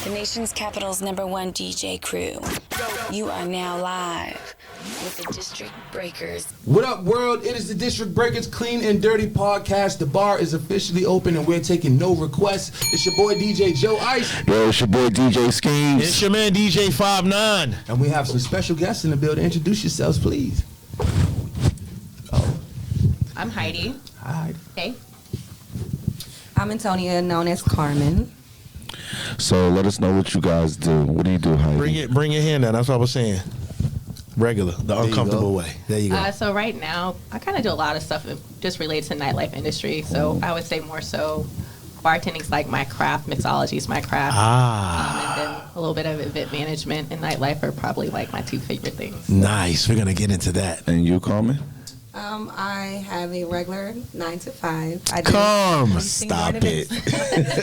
the nation's capital's #1 DJ crew. You are now live with the District Breakers. What up, world? It is the District Breakers Clean and Dirty Podcast. The bar is officially open and we're taking no requests. It's your boy DJ Jo Iyce. Yo, it's your boy DJ Schemes. It's your man DJ 59. And we have some special guests in the building. Introduce yourselves, please. I'm Heidi. Hi. Hey. I'm Antonia, known as Carmen. So let us know what you guys do. What do you do, Heidi? Bring your hand down. That's what I was saying. Regular, the uncomfortable way. There you go. So right now, I kind of do a lot of stuff just related to the nightlife industry. So I would say more so bartending's like my craft, mixology's my craft. And then a little bit of event management and nightlife are probably like my two favorite things. Nice. We're going to get into that. And you, Carmen? I have a regular 9 to 5. I Come, stop it.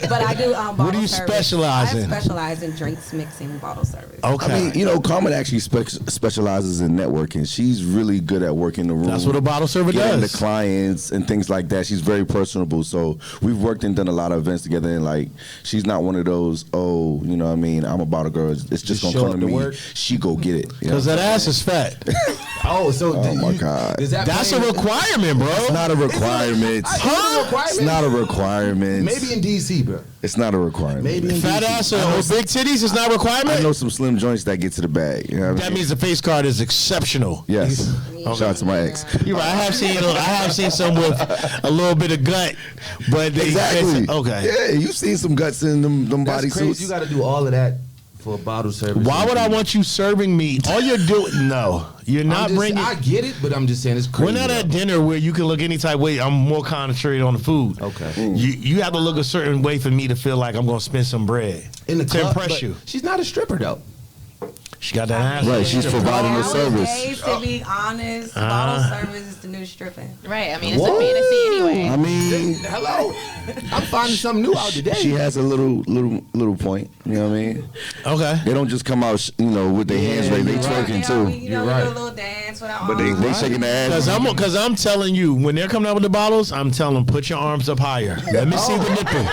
But I do bottle What do you service. specialize in? I specialize in drinks mixing and bottle service. Okay. I mean, you know, Carmen actually specializes in networking. She's really good at working the room. That's what a bottle server getting does. the clients and things like that. She's very personable. So we've worked and done a lot of events together. And like, she's not one of those, oh, you know what I mean? I'm a bottle girl. It's just going to come to me. Work. She go get it. Because that ass is fat. Oh, my God. That's a requirement, bro. It's not a requirement. It's not a requirement. Maybe in DC, bro. It's not a requirement. Maybe in Fat DC. ass or big titties is not a requirement? I know some slim joints that get to the bag. You know what I That mean? means the face card is exceptional. Yes. Shout out to my ex. You're right. I have seen some with a little bit of gut, but they Exactly. Okay. Yeah, you've seen some guts in them That's bodysuits. crazy. You got to do all of that for a bottle service. Why would I want you serving me? All you're doing, no, you're not bringing. I get it, but I'm just saying it's crazy. We're not at dinner where you can look any type of way. I'm more concentrated on the food. Okay. You have to look a certain way for me to feel like I'm going to spend some bread In the to club, impress but you. She's not a stripper, though. She got that ass. Right, she's providing the service. Nowadays, to be honest, bottle service is the new stripping. Right. I mean, it's a fantasy anyway. I mean, Hello. I'm finding something new out today. she has a little point. You know what I mean? Okay. They don't just come out, with their hands raised. They you're right. twerking You too. know, you do a little dance with our But they arms. shaking their ass. Because I'm telling you, when they're coming out with the bottles, I'm telling them, put your arms up higher. Let me see the nipple.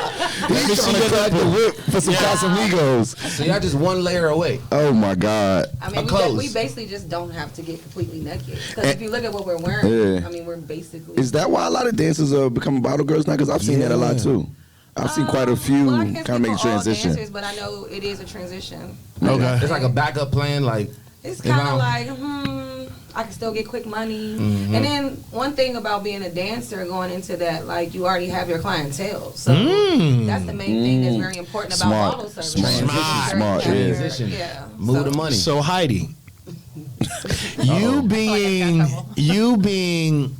Let me He's see trying to the crack the nipple. whip for some Casamigos. So y'all just one layer away. Oh my God. I mean, clothes. we basically just don't have to get completely naked. Because if you look at what we're wearing, Yeah. I mean, we're basically... Is that why a lot of dancers are becoming bottle girls now? Because I've seen that a lot too. I've seen quite a few well, I kind can't of speak make for all transition. dancers, but I know it is a transition. Okay. It's like a backup plan, like It's if kind of I'm- like, I can still get quick money. Mm-hmm. And then one thing about being a dancer going into that, like you already have your clientele. So that's the main thing that's very important about Smart. bottle service. Smart. Like, Smart. you Smart, have yeah. your- Transition. Yeah. Move the money. So Heidi, you being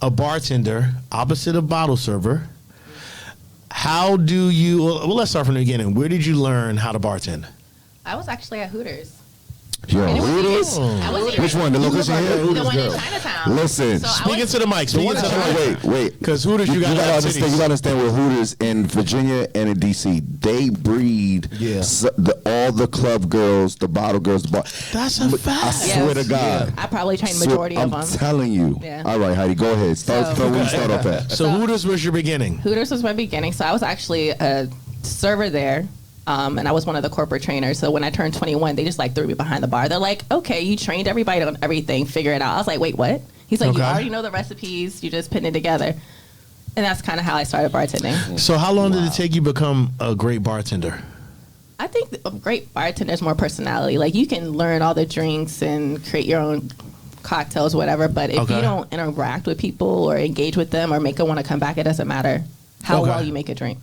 a bartender, opposite of bottle server, how do you? Well, let's start from the beginning. Where did you learn how to bartend? I was actually at Hooters. Yo, And it was Hooters? even- I wasn't Which even- one? The location here? The one in Chinatown. Listen. So I Speaking was- to the mic. Speaking to the mic. Wait. Because Hooters, you got gotta to understand. You gotta understand with Hooters in Virginia and in DC, they breed all the club girls, the bottle girls, the bar. That's a fact. I swear to God. I probably trained majority of them. I'm telling you. Yeah. All right, Heidi, go ahead. Start where you start off at. So Hooters was your beginning. Hooters was my beginning. So I was actually a server there. And I was one of the corporate trainers. So when I turned 21, they just like threw me behind the bar. They're like, okay, you trained everybody on everything. Figure it out. I was like, wait, what? He's like, Okay. you already know the recipes. You just put it together. And that's kind of how I started bartending. So how long did it take you to become a great bartender? I think a great bartender is more personality. Like you can learn all the drinks and create your own cocktails, whatever. But if you don't interact with people or engage with them or make them want to come back, it doesn't matter how well you make a drink.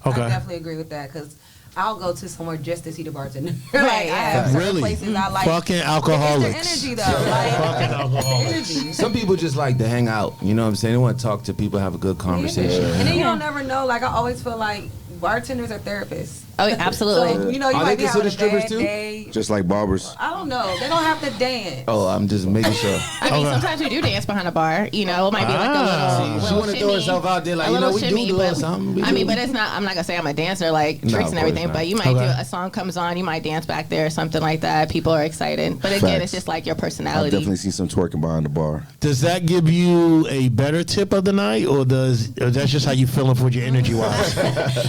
Okay. I definitely agree with that because I'll go to somewhere just to see the bartender. Right, Like, I have certain Really? places I like. Fucking alcoholics. It's the energy though. Like, Fucking the alcoholics. energy. some people just like to hang out. You know what I'm saying? They want to talk to people, have a good conversation. And then you don't never know. Like I always feel like bartenders are therapists. Oh, absolutely. So you know you Are might they be having a considered bad strippers, too? day. Just like barbers. I don't know. They don't have to dance. Oh, I'm just making sure. I mean, sometimes we do dance behind a bar. You know, it might be like a little. She want to throw herself out there like, you know, we do a little something. I mean, but it's not. I'm not gonna say I'm a dancer like No, tricks of and everything. course not. But you might do a song comes on, you might dance back there or something like that. People are excited. But again, Facts. it's just like your I've personality. definitely seen some twerking behind the bar. Does that give you a better tip of the night, or that's just how you feeling for your energy wise?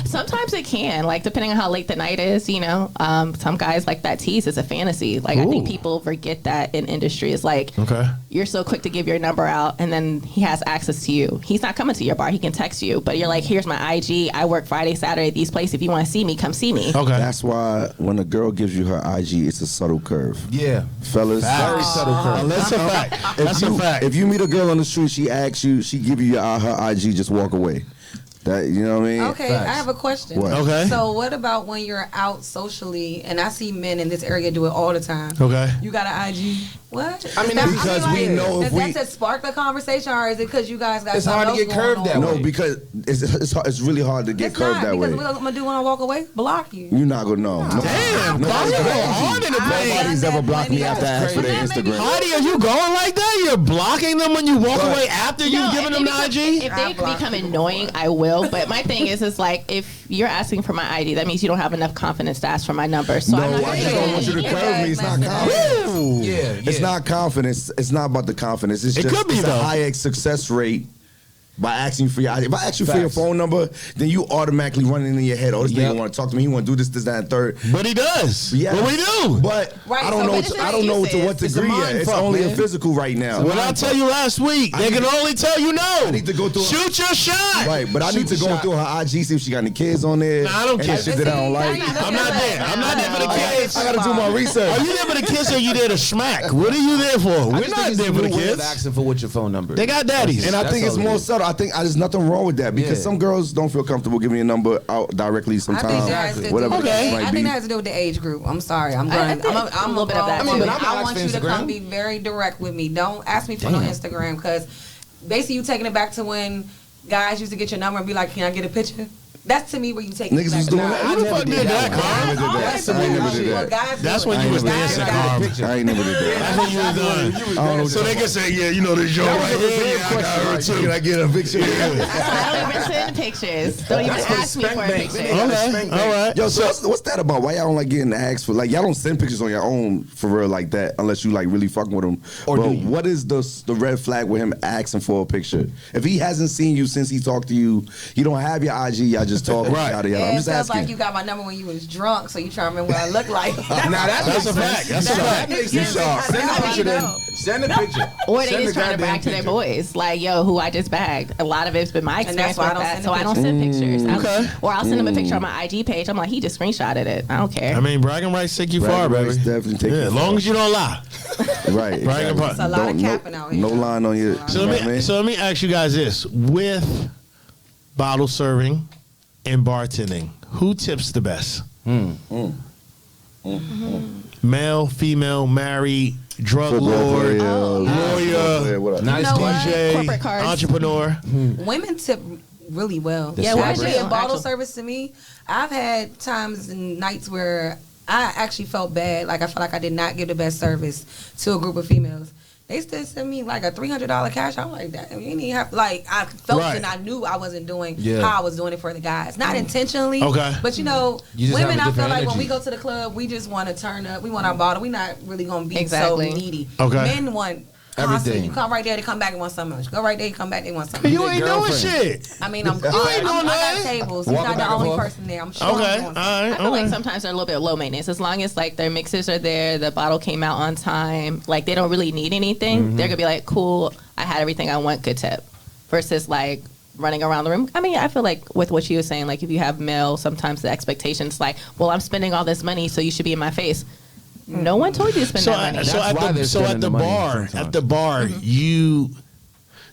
Some Sometimes it can, like, depending on how late the night is, you know. Some guys like that tease is a fantasy. Like, I think people forget that in industry. It's like, you're so quick to give your number out, and then he has access to you. He's not coming to your bar. He can text you, but you're like, here's my IG. I work Friday, Saturday at these places. If you want to see me, come see me. Okay. That's why when a girl gives you her IG, it's a subtle curve. Yeah. Fellas. Very subtle curve. That's a fact. That's a fact. If you meet a girl on the street, she asks you, she give you her IG, just walk away. That, you know what I mean? Okay, I have a question. What? Okay. So what about when you're out socially, and I see men in this area do it all the time. Okay. You got an IG? What? I mean, because we know if does that to spark the conversation, or is it because you guys got it's hard to get curved that way. No, because it's really hard to get curved that way. Because what I'm going to do when I walk away? Block you. You're not going to know. Damn, nobody's ever blocked me after I asked for their Instagram. Heidi, are you going like that? You're blocking them when you walk away after you've given them the IG? If they become annoying, I will. But my thing is like, if you're asking for my ID, that means you don't have enough confidence to ask for my number. So I'm not I just don't want you to curve me. It's not confidence. It's not confidence. It's not about the confidence. It's just could be, a high success rate by asking for your ID. If I ask you for your phone number, then you automatically run it in your head. Oh, this nigga want to talk to me. He want to do this, that, and third. But he does. Yeah. What we do? But I don't know to what degree yet. It's only a physical right now. What I tell you last week, they can only tell you no. I need to go through. Shoot your shot. Right, but I need to go through her IG, see if she got any kids on there. Nah, I don't care. Shit that I don't like. I'm not there. I'm not there for the kids. I gotta do my research. Are you there for the kids, or are you there to smack? What are you there for? We're not there for the kids. Asking for what your phone number is. They got daddies. And I think it's more subtle. I think there's nothing wrong with that because some girls don't feel comfortable giving your number out directly sometimes. I think that has to do with the age group. I'm sorry. I'm a little bit of that. I want you to come be very direct with me. Don't ask me for no Instagram, because basically you taking it back to when guys used to get your number and be like, can I get a picture? That's to me where you take niggas was doing that. Who the fuck did that, Carmen? That's when you was dancing, Carmen. I ain't never did that. That's when you was done. So they can say, yeah, you know this joke right here. Yeah, I got her too. Can I get a picture? I don't even send pictures. Don't even ask me for a picture. Okay, all right. Yo, so what's that about? Why y'all don't like getting asked for? Like, y'all don't send pictures on your own for real like that unless you like really fucking with him. Or what is the red flag with him asking for a picture? If he hasn't seen you since he talked to you, you don't have your IG, y'all just talk. Right. I'm just asking. asking. Like you got my number when you was drunk, so you trying to remember what I look like. Now that's a fact. That's a fact. That makes sense. Send a picture then. Send a picture. Or they just trying to brag to their boys. Like, yo, who I just bagged. A lot of it's been my experience with that, so I don't send pictures. Okay. Or I'll send them a picture on my IG page. I'm like, he just screenshotted it. I don't care. I mean, bragging rights take you far, baby. Definitely take you as long as you don't lie. Right. Bragging It's a lot of capping out here. No line on your. So let me ask you guys this: with bottle serving and bartending, who tips the best? Male, female, married, drug lord, lawyer, nice DJ, corporate cards, entrepreneur. Women tip really well. especially in bottle service to me. I've had times and nights where I actually felt bad. Like I felt like I did not give the best service to a group of females. They still send me like a $300 cash. I'm like, that. You didn't even have, like, I felt and I knew I wasn't doing how I was doing it for the guys. Not intentionally. Okay. But, women, I feel like when we go to the club, we just want to turn up. We want our bottle. We're not really going to be so needy. Okay. Men want everything. You come right there, they come back and want something else. You go right there, you come back, they want something. You ain't doing shit. I mean, I got tables. You're not the only person there. I'm sure. Okay. All right. I feel like sometimes they're a little bit low maintenance. As long as like their mixers are there, the bottle came out on time, like they don't really need anything. They're gonna be like, cool, I had everything I want, good tip. Versus like running around the room. I mean, I feel like with what you were saying, like if you have male, sometimes the expectation's like, well, I'm spending all this money, so you should be in my face. No one told you to spend that money. At the bar,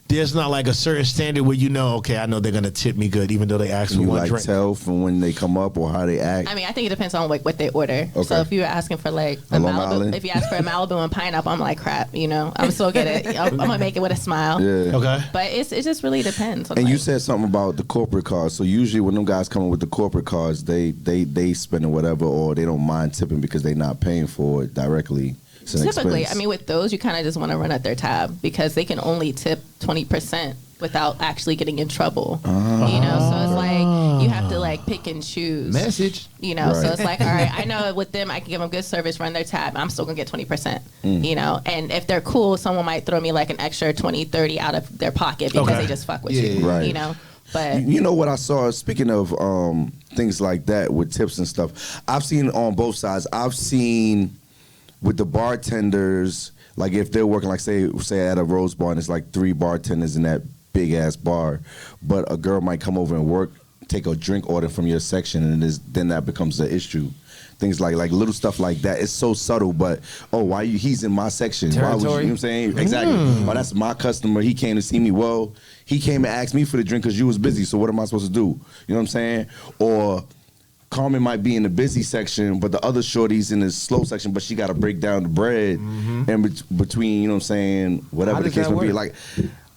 there's not like a certain standard where okay, I know they're gonna tip me good, even though they ask for one like drink. Tell from when they come up or how they act. I mean, I think it depends on like what they order. Okay. So if you're asking for like a Malibu, if you ask for a Malibu and pineapple, I'm like, crap, I'm still get it. I'm gonna make it with a smile. Yeah. Okay. But it just really depends. And you said something about the corporate cards. So usually when them guys come in with the corporate cards, they spending whatever, or they don't mind tipping because they're not paying for it directly. Typically, I mean, with those, you kind of just want to run at their tab because they can only tip 20% without actually getting in trouble. So it's like you have to like pick and choose. Message. So it's like, all right, I know with them I can give them good service, run their tab, I'm still gonna get 20%. And if they're cool, someone might throw me like an extra 20, 30 out of their pocket because they just fuck with you. Right. But you know what I saw? Speaking of things like that with tips and stuff, I've seen on both sides. I've seen with the bartenders, like if they're working, like say at a Rose Bar and it's like 3 bartenders in that big ass bar, but a girl might come over and work, take a drink order from your section, and then that becomes the issue. Things like little stuff like that. It's so subtle, but he's in my section. Why would you know what I'm saying? Exactly. Oh, that's my customer. He came to see me. Well, he came and asked me for the drink because you was busy. So what am I supposed to do? You know what I'm saying? Or Carmen might be in the busy section, but the other shorty's in the slow section, but she got to break down the bread and between, you know what I'm saying, whatever the case may be. Like,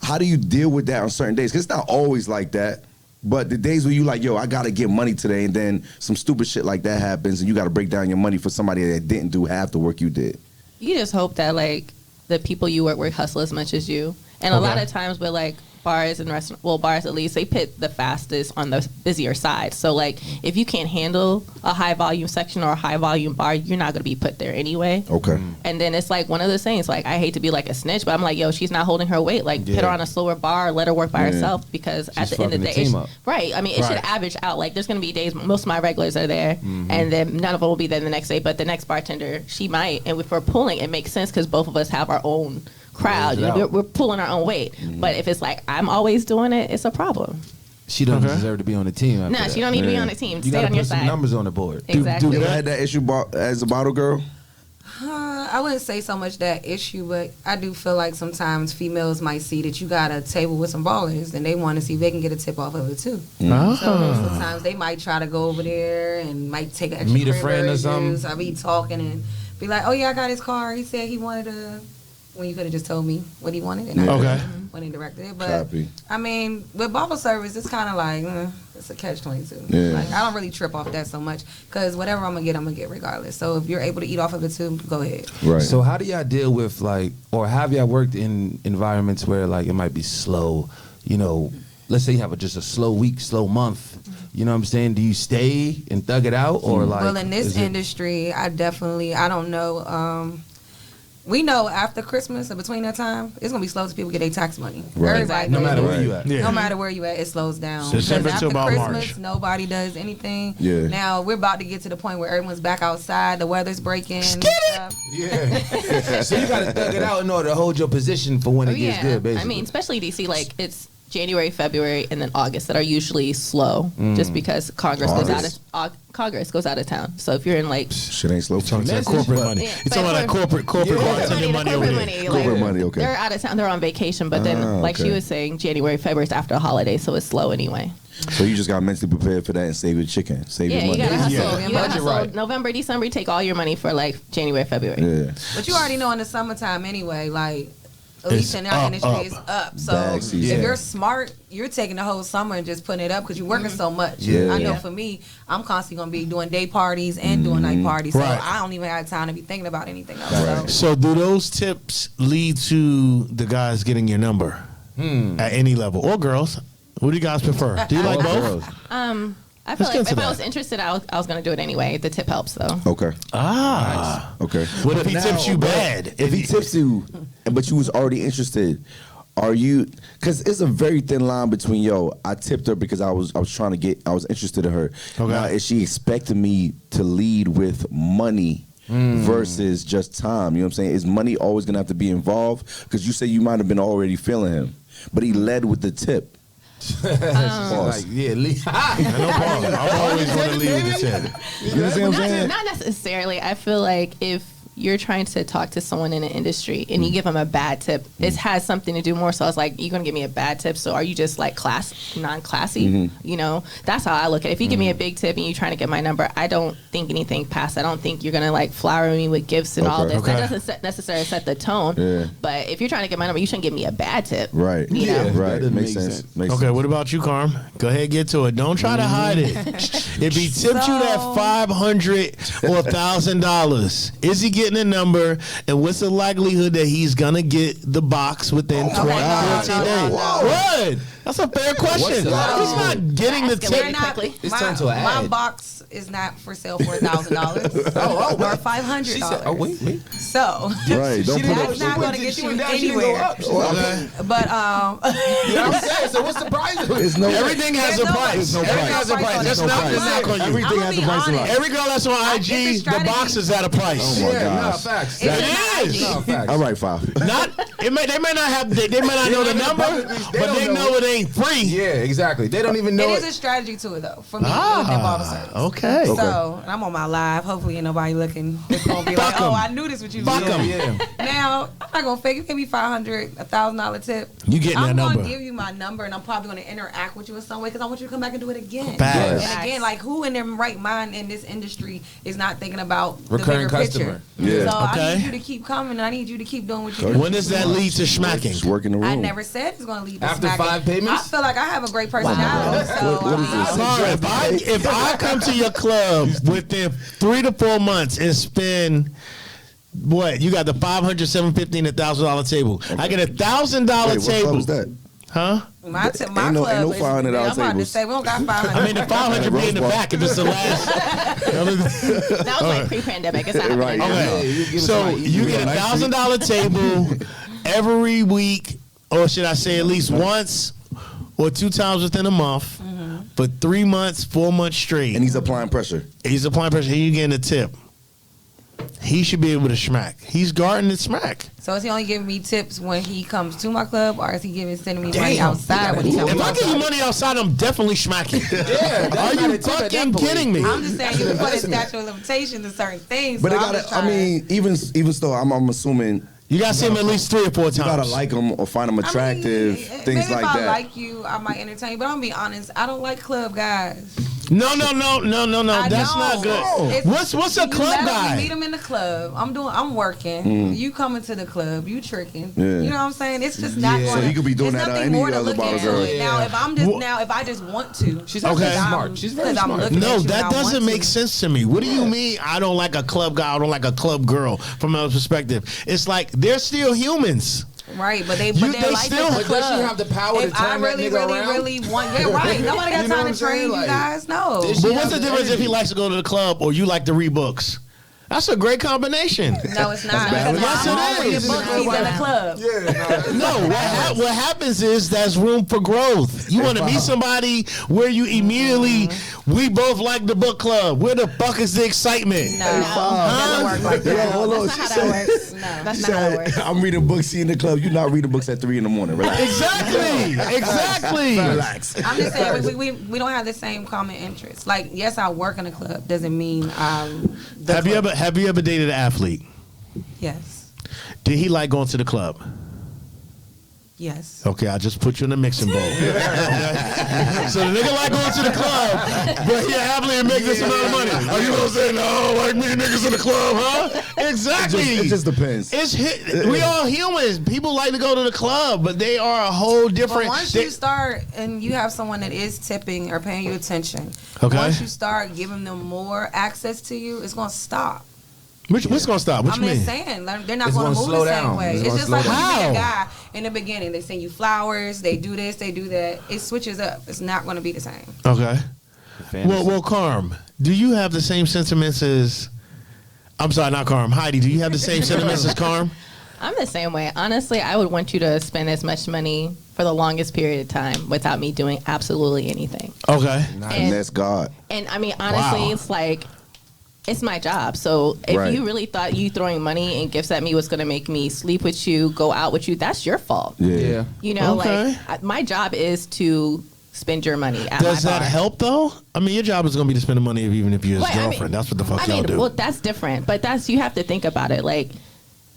how do you deal with that on certain days? Because it's not always like that. But the days where you like, yo, I got to get money today, and then some stupid shit like that happens, and you got to break down your money for somebody that didn't do half the work you did. You just hope that, like, the people you work with hustle as much as you. And a lot of times with, like, bars and restaurants, well, bars at least, they pit the fastest on the busier side. So, like, if you can't handle a high-volume section or a high-volume bar, you're not going to be put there anyway. Okay. And then it's, like, one of those things, like, I hate to be, like, a snitch, but I'm like, yo, she's not holding her weight. Like, put her on a slower bar, let her work by herself, because at the end of the day, right, I mean, it should average out. Like, there's going to be days, most of my regulars are there, and then none of them will be there the next day, but the next bartender, she might. And if we're pulling, it makes sense because both of us have our own crowd. You know, we're pulling our own weight. But if it's like I'm always doing it, it's a problem. She doesn't deserve to be on the team. No, she don't need to be on the team. You Stay on your side. Some numbers on the board. Exactly. Do you had that issue as a bottle girl? I wouldn't say so much that issue, but I do feel like sometimes females might see that you got a table with some ballers and they want to see if they can get a tip off of it too. So sometimes they might try to go over there and might take an extra meet a friend or something. I'll be talking and be like, oh yeah, I got his car. He said he wanted a... When you could have just told me what he wanted and I when he directed it. But I mean, with bottle service, it's kind of like it's a catch-22. Yeah. Like I don't really trip off that so much because whatever I'm gonna get regardless. So if you're able to eat off of it too, go ahead. Right. So how do y'all deal with like, or have y'all worked in environments where like it might be slow? You know, let's say you have just a slow week, slow month. You know what I'm saying? Do you stay and thug it out, or like? Well, in this industry, I don't know. We know after Christmas or between that time, it's gonna be slow till people get their tax money. Right. Everybody no matter where you at. No matter where you at, it slows down. December Because to after about Christmas, March. nobody does anything. Yeah. Now we're about to get to the point where everyone's back outside. The weather's breaking. And stuff. Yeah. So you gotta thug it out in order to hold your position for when it gets good, basically. I mean, especially DC, like it's January, February, and then August that are usually slow, just because Congress goes out of town. So if you're in like Shit ain't slow. Talking about corporate money. Yeah, You're talking about corporate bartender money over there. Corporate money, okay. They're out of town. They're on vacation, but then like she was saying, January, February is after a holiday, so it's slow anyway. So you just got mentally prepared for that and save your chicken, save your money. You gotta hustle. Yeah. You gotta hustle. November, December, you take all your money for like January, February. Yeah. But you already know in the summertime anyway, like. At least in our industry, it's up. So if you're smart, you're taking the whole summer and just putting it up because you're working so much. Yeah. I know for me, I'm constantly going to be doing day parties and doing night parties. So I don't even have time to be thinking about anything else. So do those tips lead to the guys getting your number at any level, or girls? What do you guys prefer? Do you like both? I feel like if I was interested, I was going to do it anyway. The tip helps, though. Okay. Okay. What if he tips you bad? If he tips you, but you was already interested, are you? Because it's a very thin line between I tipped her because I was interested in her. Okay. Now, is she expecting me to lead with money? Versus just time, you know what I'm saying? Is money always gonna have to be involved? Because you say you might have been already feeling him, but he led with the tip. Like, yeah, No problem. I'm always going to leave with the tip. You know what I'm saying? Not necessarily. I feel like if you're trying to talk to someone in an industry and you give them a bad tip, it has something to do more. So I was like, you're going to give me a bad tip. So are you just like non-classy? You know, that's how I look at it. If you give me a big tip and you're trying to get my number, I don't think anything past. I don't think you're going to like flower me with gifts and all this. That doesn't necessarily set the tone. Yeah. But if you're trying to get my number, you shouldn't give me a bad tip. Right. You know? Right. Makes sense. Okay, what about you, Carm? Go ahead, get to it. Don't try to hide it. If he tipped you that $500 or $1,000, is he getting a number? And what's the likelihood that he's gonna get the box within 14 days? What? That's a fair question. He's not getting the tip. It's turned to an ad. My box is not for sale for $1,000 or $500. Oh, wait. So Right. Don't put that's not going to get you anywhere. But You know what I'm saying? So what's the price? Everything has a price. no Everything price. has a price. That's not price. to knock on you. Everything has a price in life. Every girl that's on IG, the box is at a price. Oh my Yeah, nah, gosh. facts. It is. Nah, facts. All right, five. They may not have. They may not know the number, but they know it ain't free. Yeah, exactly. They don't even know It is a strategy to it though for me within bottle service. Okay. So and I'm on my live. Hopefully, ain't nobody looking. It's gonna be like, Fuck 'em. oh, I knew this what you Fuck was 'em. doing. Yeah. Now I'm not gonna fake. You give me $500, $1,000 tip. You getting that I'm number. gonna give you my number, and I'm probably gonna interact with you in some way because I want you to come back and do it again. Facts. And again, like who in their right mind in this industry is not thinking about Recurring the bigger customer. picture? Yeah. So Okay. I need you to keep coming, and I need you to keep doing what you do. When does that lead to smacking? Just work in the room. I never said it's gonna lead to After smacking. 5 payments? I feel like I have a great personality, so What is this? Sorry, if I come to your club within 3 to 4 months and spend what you got the $500, $750, and $1,000 table. I get $1,000 Wait, what table. club is that? Huh? My Ain't club no $500 I'm about to tables. say we don't got 500. I mean, the 500 be in the back if it's the last. That was like pre-pandemic. It's not happening. Right. Okay. So you get $1,000 table every week, or should I say at least once or 2 times within a month for 3 months, 4 months straight. And he's applying pressure. He's applying pressure. He getting a tip. He should be able to smack. He's guarding the smack. So is he only giving me tips when he comes to my club, or is he sending me money outside when he comes? If I give you money outside, I'm definitely smacking. Yeah, Are you fucking kidding me? I'm just saying you can put a statute of limitations to certain things. But so they I'm just gotta. I trying to- mean, even still, I'm assuming You gotta see him at least 3 or 4 times. you gotta like him or find him attractive, I mean, things maybe like if I that. like you, I might entertain you. But I'm gonna be honest, I don't like club guys. No. I That's don't. not good. It's- What's a you club let guy? me meet him in the club. I'm working. You coming to the club. You tricking. Yeah. You know what I'm saying? It's just not Yeah. going. So he could be doing there's that at nothing any more to other look bottle at girl. it. Now, Yeah. if I just want to, She's Okay. actually smart. She's very 'cause I'm smart. looking No, at you that and I doesn't want make to. sense to me. What do you mean I don't like a club guy, I don't like a club girl from another perspective? It's like they're still humans. Right, but they they like still- the But does she club. have the power to If I turn that really, nigga really, around? really want, yeah, right. Nobody got You know what time I'm to saying? train you Like, guys. No. This- But She what's has the the difference if he energy. likes to go to the club or you like to read books? That's a great combination. No, it's not. bad. Because Yes, I'm it always is. a book, he's in the club. No, what happens is that's room for growth. You want to meet somebody where you immediately, we both like the book club. Where the fuck is the excitement? No, it doesn't work like that. Yo, hold on. That's She not how that said, works. No, that's not how it works. I'm reading books, she in the club. You're not reading books at 3 in the morning. Relax. Exactly. Relax. I'm just saying we don't have the same common interests. Like, yes, I work in a club. Doesn't mean Have you ever dated an athlete? Yes. Did he like going to the club? Yes. Okay, I just put you in the mixing bowl. Okay? So the nigga like going to the club, but he athlete and make this amount of money. Are you gonna say no? Like me niggas in the club, huh? Exactly. It just depends. We all humans. People like to go to the club, but they are a whole different. But once you start and you have someone that is tipping or paying you attention, Okay. once you start giving them more access to you, it's gonna stop. What's gonna stop? What I'm you just mean? saying they're not It's going gonna to move slow the same down. way. It's It's gonna just like slow when you meet down. a guy in the beginning. They send you flowers. They do this. They do that. It switches up. It's not going to be the same. Okay. Well, Carm, do you have the same sentiments as? I'm sorry, not Carm. Heidi, do you have the same sentiments as Carm? I'm the same way. Honestly, I would want you to spend as much money for the longest period of time without me doing absolutely anything. Okay. And that's God. And I mean, honestly, Wow. it's like, it's my job. So if Right. you really thought you throwing money and gifts at me was going to make me sleep with you, go out with you, that's your fault. Yeah. You know, Okay. my job is to spend your money at Does my that bar. help though? I mean, your job is gonna be to spend the money even if you're his Well, I mean- girlfriend. That's what the fuck I y'all mean, do. well, that's different, but you have to think about it. Like,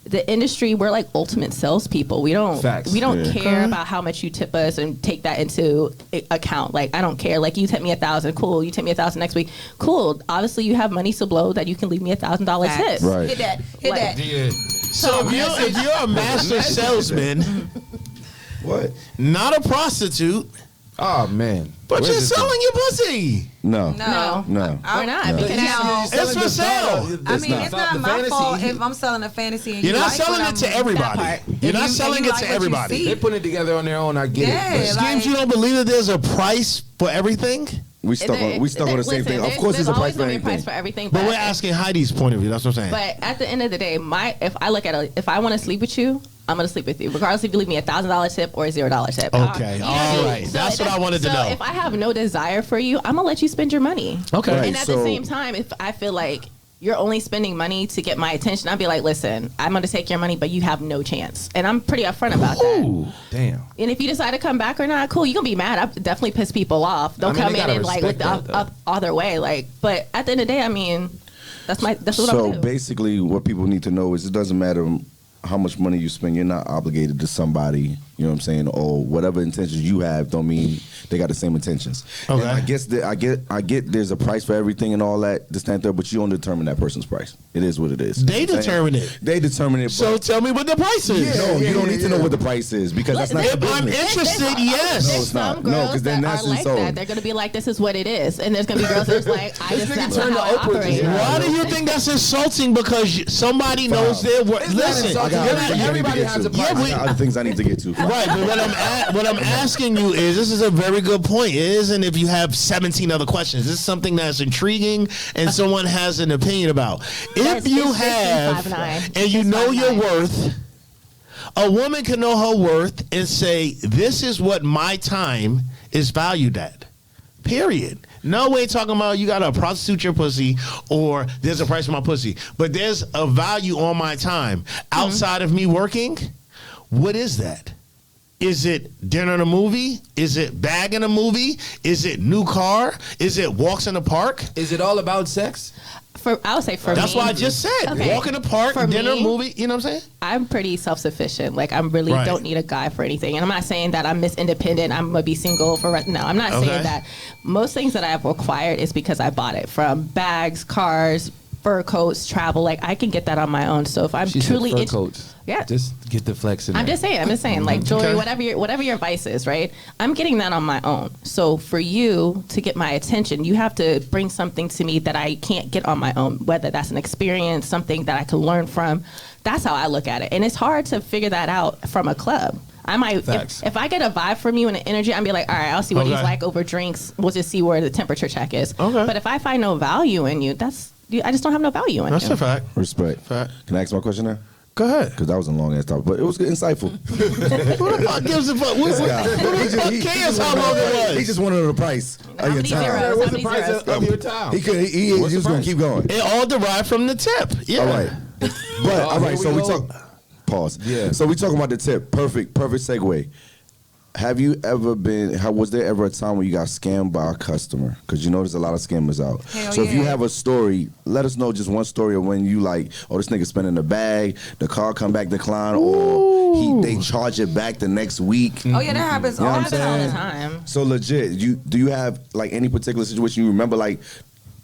the industry, we're like ultimate salespeople. We don't Facts. Yeah. care about how much you tip us and take that into account. Like, I don't care. Like, you tip me $1,000, cool. You tip me $1,000 next week, cool. Obviously, you have money to blow that you can leave me $1,000 tip. Right. Hit that. Hit Like- that. So if you're a master salesman, What? not a prostitute, Oh man, But you're selling your pussy. No. We're not. No. Because now, It's for sale. I mean, it's not my fault if I'm selling a fantasy. And You're not like selling it to everybody. You're not selling it to everybody. They put it together on their own. I get it. Yeah, Schemes, you don't believe that there's a price for everything? We stuck on the same thing. Of course, there's a price for There's always going to be a price anything. for everything. But we're asking Heidi's point of view. That's what I'm saying. But at the end of the day, if I want to sleep with you, I'm gonna sleep with you, regardless if you leave me $1,000 tip or a $0 tip. Okay, You know all what I mean? right. That's what I wanted to know. So if I have no desire for you, I'm gonna let you spend your money. Okay. Right, And at the same time, if I feel like you're only spending money to get my attention, I'll be like, listen, I'm gonna take your money, but you have no chance. And I'm pretty upfront about that. Damn. And if you decide to come back or not, cool. You're gonna be mad. I definitely piss people off. They'll come they in gotta and like look respect that, the other way. Like, but at the end of the day, I mean, that's what I'm So gonna do. basically, what people need to know is it doesn't matter how much money you spend. You're not obligated to somebody. You know what I'm saying? Or whatever intentions you have don't mean they got the same intentions. Okay. And I guess I get there's a price for everything and all that, this, that, and third, but you don't determine that person's price. It is what it is. They determine it. They determine it. So tell me what the price is. No, you don't need to know what the price is because that's not your If I'm business. interested, yes. No, it's not. Some No, girls 'cause then that that's are like insulting. that. They're gonna be like, "This is what it is," and there's gonna be girls that's like, "That's not how I operate." Why do you think that's insulting? Because somebody knows their worth. Listen, I got you're other not- things I need to everybody get has to. a price. I got other things I need to get to. Right, but what I'm asking you is, this is a very good point. It isn't if you have 17 other questions. This is something that's intriguing and someone has an opinion about. If you have, 5'9". and you know your 5'9". worth, a woman can know her worth and say, this is what my time is valued at. Period. No, we ain't talking about you gotta prostitute your pussy or there's a price for my pussy. But there's a value on my time. Outside of me working, what is that? Is it dinner in a movie? Is it bag in a movie? Is it new car? Is it walks in the park? Is it all about sex? I would say for That's me, what I just said. Okay. Walk in the park, For dinner, me, movie. You know what I'm saying? I'm pretty self-sufficient. Like, I really Right. don't need a guy for anything. And I'm not saying that I'm Miss Independent. I'm gonna be single for no. I'm not Okay. saying that. Most things that I have required is because I bought it, from bags, cars, fur coats, travel. Like, I can get that on my own. So if I'm She truly said fur int- coats. Yeah. Just get the flex in I'm there. just saying, like jewelry, Okay. whatever your vice is, right? I'm getting that on my own. So for you to get my attention, you have to bring something to me that I can't get on my own, whether that's an experience, something that I can learn from. That's how I look at it. And it's hard to figure that out from a club. I might, Facts. if I get a vibe from you and an energy, I'd be like, all right, I'll see what he's Okay. like over drinks. We'll just see where the temperature check is. Okay. But if I find no value in you, I just don't have no value in That's you. a fact. Respect. Fact. Can I ask my question now? Go ahead. Because that was a long ass topic, but it was insightful. Who the fuck gives a fuck? Who the fuck cares how long it was? He just wanted the price How of your many time. zeros? What's How the many price zeros? of your time? He What's the was gonna price? keep going. It all derived from the tip. Yeah. All right, but all right. here So we we go. talk. Pause. Yeah. So we talking about the tip. Perfect segue. Have you ever been? Was there ever a time when you got scammed by a customer? Because you know there's a lot of scammers out. Hell So if you yeah. have a story, let us know just one story of when you like, oh, this nigga spending the bag, the car come back declined, or they charge it back the next week. Oh yeah, that happens You know all what the I'm All the time. time. So legit, do you have like any particular situation you remember like,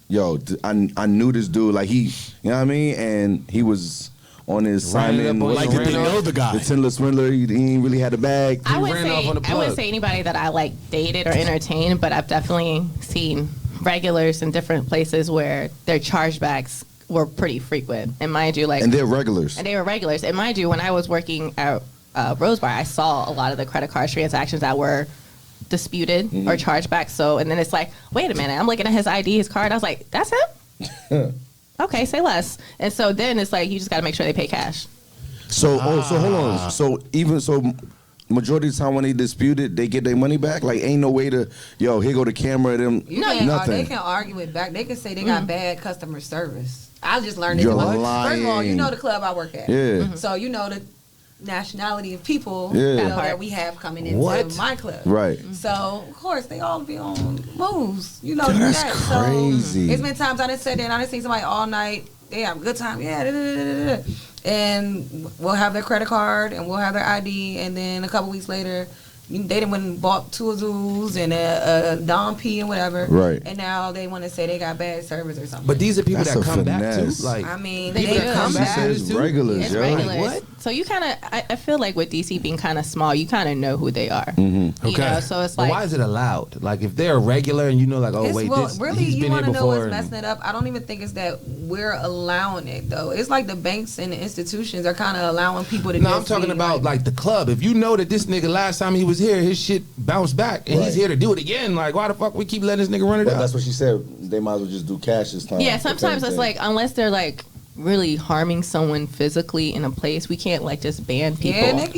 yo, I knew this dude, like he, you know what I mean, and he was on his Ran it Simon, up on Like, you, did they ran know off. the guy? the Tindler swindler, he ain't really had the bag. I wouldn't ran off say on the I wouldn't plug. say anybody that I like dated or entertained, but I've definitely seen regulars in different places where their chargebacks were pretty frequent. And mind you, like, And they're regulars. and they were regulars. And mind you, when I was working at Rose Bar, I saw a lot of the credit card transactions that were disputed or charged back. So, and then it's like, wait a minute, I'm looking at his ID, his card. I was like, that's him? Okay, say less. And so then it's like, you just got to make sure they pay cash. So so hold on. So majority of the time when they dispute it, they get their money back. Like ain't no way to, yo, here go the camera. Them No, they nothing. can argue it back. They can say they got bad customer service. I just learned it. You're First of all, you lying. know the club I work at. Yeah. So you know the nationality of people Yeah. you know, That part. that we have coming into What? my club. Right. So of course they all be on moves. You know Yo, that's that. crazy. So it's been times I done sat there and I done seen somebody all night. They have a good time. Yeah. Da, da, da, da, da. And we'll have their credit card and we'll have their ID, and then a couple weeks later, they done went and bought two Azules and a Dom P and whatever. Right. And now they want to say they got bad service or something. But these are people That's that a come back finesse. too. Like, I mean, They they do. come She back. says regulars, It's yo. regulars. What? So you kind of, I feel like with DC being kind of small, you kind of know who they are. Okay. You know, so it's But like, why is it allowed? Like if they're a regular and you know, like, oh wait, this really, he's you been here want to know before. what's messing it up? I don't even think it's that we're allowing it though. It's like the banks and the institutions are kind of allowing people to. No, I'm talking about like the club. If you know that this nigga last time he was here, his shit bounced back, and he's here to do it again. Like, why the fuck we keep letting this nigga run it But out? that's what she said. They might as well just do cash this time. yeah, sometimes it's like, unless they're like really harming someone physically in a place, we can't like just ban people. Yeah, Nick,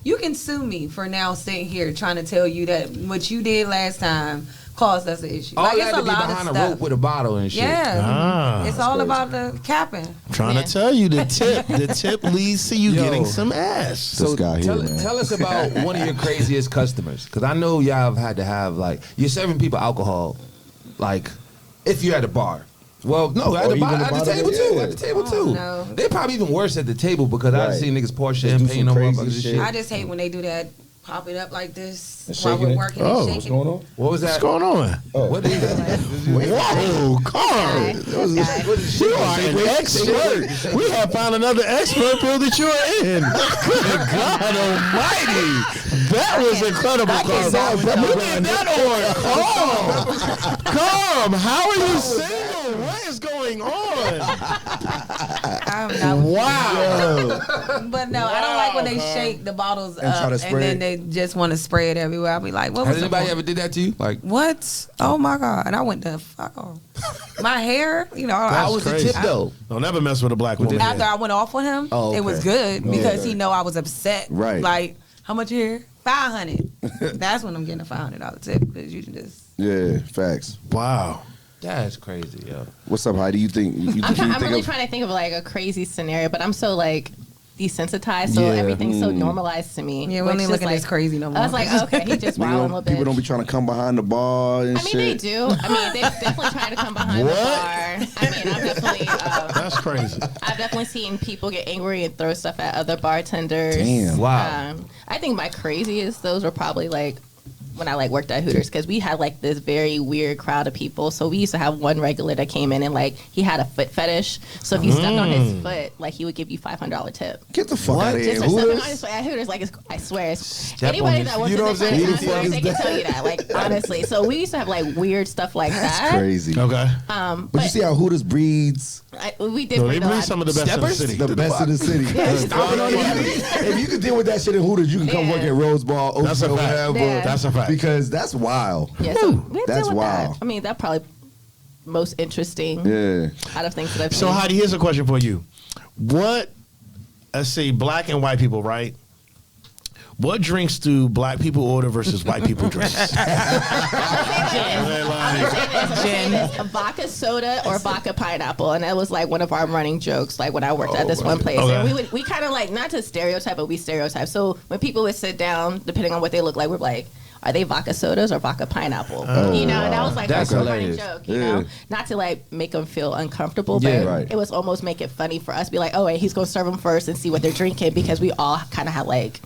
you can sue me for now sitting here trying to tell you that what you did last time caused us an issue. All Like, that it's to a be lot behind of a stuff. rope with a bottle and shit. Yeah, it's all crazy. about the capping. Trying to tell you the tip leads to you Yo. getting some ass. This guy here, man. Tell us about one of your craziest customers, because I know y'all have had to have like you're serving people alcohol, like if you're at a bar. Well, no, at the table too. yeah. At the table too. no. They're probably even worse at the table because I've Right. seen niggas pour Just do champagne some on crazy motherfuckers and shit. shit. I just hate when they do that, pop it up like this And while shaking we're it? working Oh, and What's shaking. going on? What was What's that? going on? What is that? Whoa, Carl. You are an expert. We have found another expert field that you're in. Good God Almighty. That was incredible, Carl. You did that on Carl. How are you single? What is going on? I'm not Wow. But no, I don't like when they shake the bottles And try up to and spray then it. they just want to spray it everywhere. I'll be like, what was Has the anybody point? ever did that to you? Like, What? Oh my God. And I went to fuck off. My hair, you know, how was crazy. the tip though? Don't ever mess with a black woman. after I went off with him, Oh, it was okay. good because he know I was upset. Right. Like, how much you here? 500. That's when I'm getting a $500 tip because you just. Yeah, facts. Wow. That's crazy, yo. What's up, Heidi? You think you I'm think really of, trying to think of like a crazy scenario, but I'm so like desensitized, so Yeah. everything's so normalized to me. Yeah, we which ain't is, looking like, this crazy no more. I was like, okay, he just wilding a little bit. people don't be trying to come behind the bar and I mean, shit. they do. I mean, they definitely try to come behind the bar. I mean, I've definitely, That's crazy. I've definitely seen people get angry and throw stuff at other bartenders. Damn. Wow. I think my craziest, those were probably like when I like worked at Hooters, because we had like this very weird crowd of people. So we used to have one regular that came in and like he had a foot fetish. So if you stepped on his foot, like he would give you $500 tip. Get the fuck out of here. Just for stepping on Hooters? his foot at Hooters, like I swear, Step anybody on that his- works you know in what the I'm saying? front Who the fuck Hooters, they is can that? tell you that. Like honestly, so we used to have like weird stuff like That's that. crazy. Okay. But you see how Hooters breeds We did. No, they breed a breed lot. some of the best in the Steppers? city. the best in the city. If you can deal with that shit in Hooters, you can come Yeah. work at Rose Bar, That's a Oakville, fact. whatever. Yeah. That's a fact. Because that's wild. Yeah, so we had to That's deal with wild. that. I mean, that probably most interesting Yeah. out of things that I've So seen. Heidi, here's a question for you. What, let's say black and white people, right? What drinks do black people order versus white people drink? Gin. A vodka soda or vodka pineapple, and that was like one of our running jokes. Like when I worked at this one place, Okay. and we kind of like not to stereotype, but we stereotype. So when people would sit down, depending on what they look like, we're like, are they vodka sodas or vodka pineapple? You know, and that was like That's our running hilarious. joke. You know, not to like make them feel uncomfortable, but Yeah. Right. it was almost make it funny for us. Be like, oh, wait, he's gonna serve them first and see what they're drinking because we all kind of had like,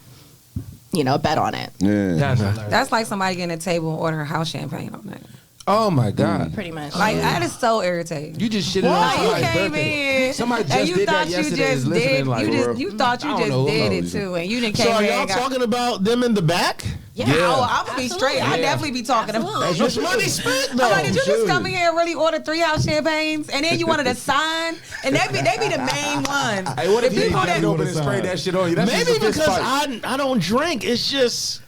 you know, a bet on it. Yeah. That's hilarious. That's like somebody getting a table and ordering house champagne on that. Oh my God. Pretty much. Like, that is so irritating. You just shitted on Like, you somebody's came birthday. in Somebody and just you did that thought you yesterday. just is listening did. like, You thought you I don't just know. did it knows? too, and you didn't So came are in. y'all and got, talking about them in the back? yeah. Oh, I'm gonna be straight. Absolutely. I'll Yeah. definitely be talking about. Absolutely. What's money spent though? I'm like, did you just should. come in here and really order 3 house champagnes, and then you wanted a sign, and they be the main ones. Hey, what if you people got that- open and sprayed that shit on you? That's Maybe just a fist because fight. I don't drink. It's just,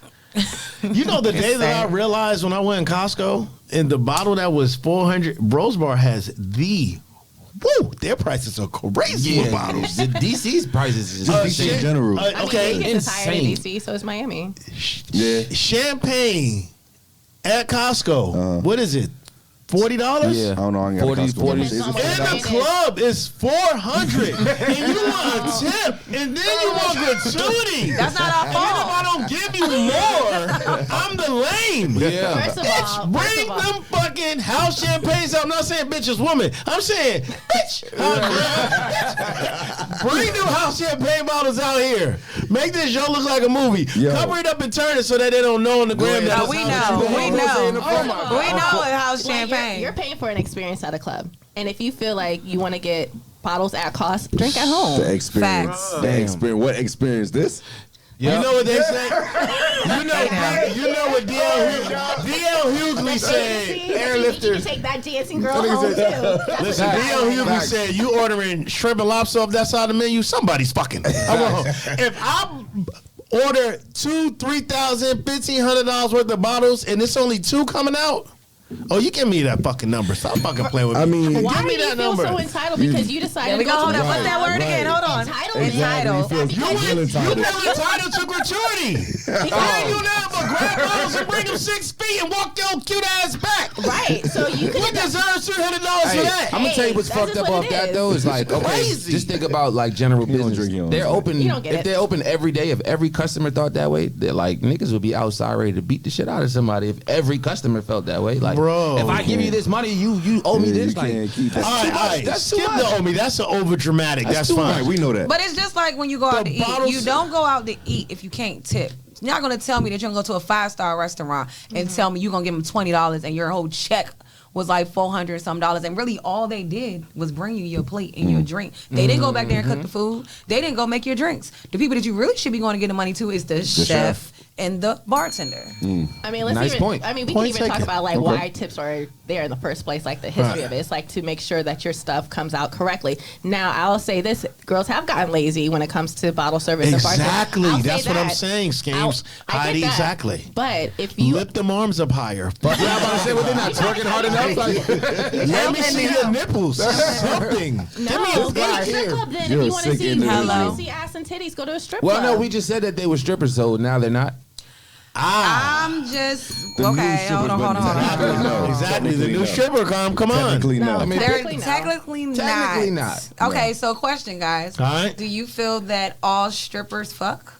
you know, the day that I sad. realized when I went in Costco and the bottle that was 400, Rose Bar has their prices are crazy for bottles. The DC's prices is DC insane. in general. I mean, Okay, Vegas is higher than insane. DC, so it's Miami. Yeah. champagne at Costco. What is it? $40? Yeah. I don't know. I ain't got 40, a Costco. 40. Is it In In $40? the club is 400, and you want a tip, and then you want gratuity. That's not our And then if fault. I don't give you more, I'm the lame. Yeah. First of all, Bring them fucking house champagnes out. I'm not saying bitch is woman. I'm saying bitch. Bring them house champagne bottles out here. Make this show look like a movie. Yo. Cover it up and turn it so that they don't know on the gram. ahead. that No, it's we house know. champagne. We know. Oh We know it house like, champagne. you're paying for an experience at a club, and if you feel like you want to get bottles at cost, drink at home. The experience. Facts. The experience. What experience? This? You know what they say? You know what D.L. Hughley said. Airlifters. You can take that dancing girl home too. Listen, D.L. Hughley said, you ordering shrimp and lobster off that side of the menu, somebody's fucking. If I order $2,000, $3,000, $1,500 worth of bottles and it's only 2 coming out, oh, you give me that fucking number. Stop fucking playing with me. I mean, Why give me that number. So entitled because you decided to go. Hold on. What's that word again? Hold on. Entitled. You feel entitled to gratuity. I ain't do nothing but grab bottles and bring them 6 feet and walk your cute ass back. Right. So you What deserves $300 for that? I'm gonna tell you what's fucked up off that though is like, okay, Crazy. just think about like general business. drink They're open. You don't get If it. they're open every day, if every customer thought that way, they're like niggas would be outside ready to beat the shit out of somebody. If every customer felt that way, like, Bro. if I give you this money, you owe me Yeah, this. you Like, can't keep that. All right. That's too Skip much. the owe me. That's an over dramatic. That's too fine. much. We know that. But it's just like when you go out to eat. bottles- You don't go out to eat if you can't tip. You're not gonna tell me that you're gonna go to a 5-star restaurant and tell me you're gonna give them $20 and your whole check was like $400 some, and really all they did was bring you your plate and your drink. They didn't go back there and cook the food. They didn't go make your drinks. The people that you really should be going to get the money to is the chef and the bartender. I mean, let's Nice even. point. I mean, we Point can even talk taken. about like why tips are there in the first place, like the history of it. It's like to make sure that your stuff comes out correctly. Now, I'll say this: girls have gotten lazy when it comes to bottle service. Exactly. And bartending. I'll That's say what I'm that. saying, Schemes. I get Heidi, that. exactly. But if you Lift them arms up higher. But yeah, I'm about to say, well, they're not twerking hard enough. Like, let me see your nipples. Something. no, Give me a go to a fly strip here. club then. You're If a you want to sick see, individual. ass and titties, go to a strip well, club. no, we just said that they were strippers, so now they're not. I'm just The new okay. Hold strippers, on. but technically no. Exactly. The Technically new no. stripper, come on. Technically no. I mean, They're Technically, no. technically not. not. Okay, so question, guys. All right. Do you feel that all strippers fuck?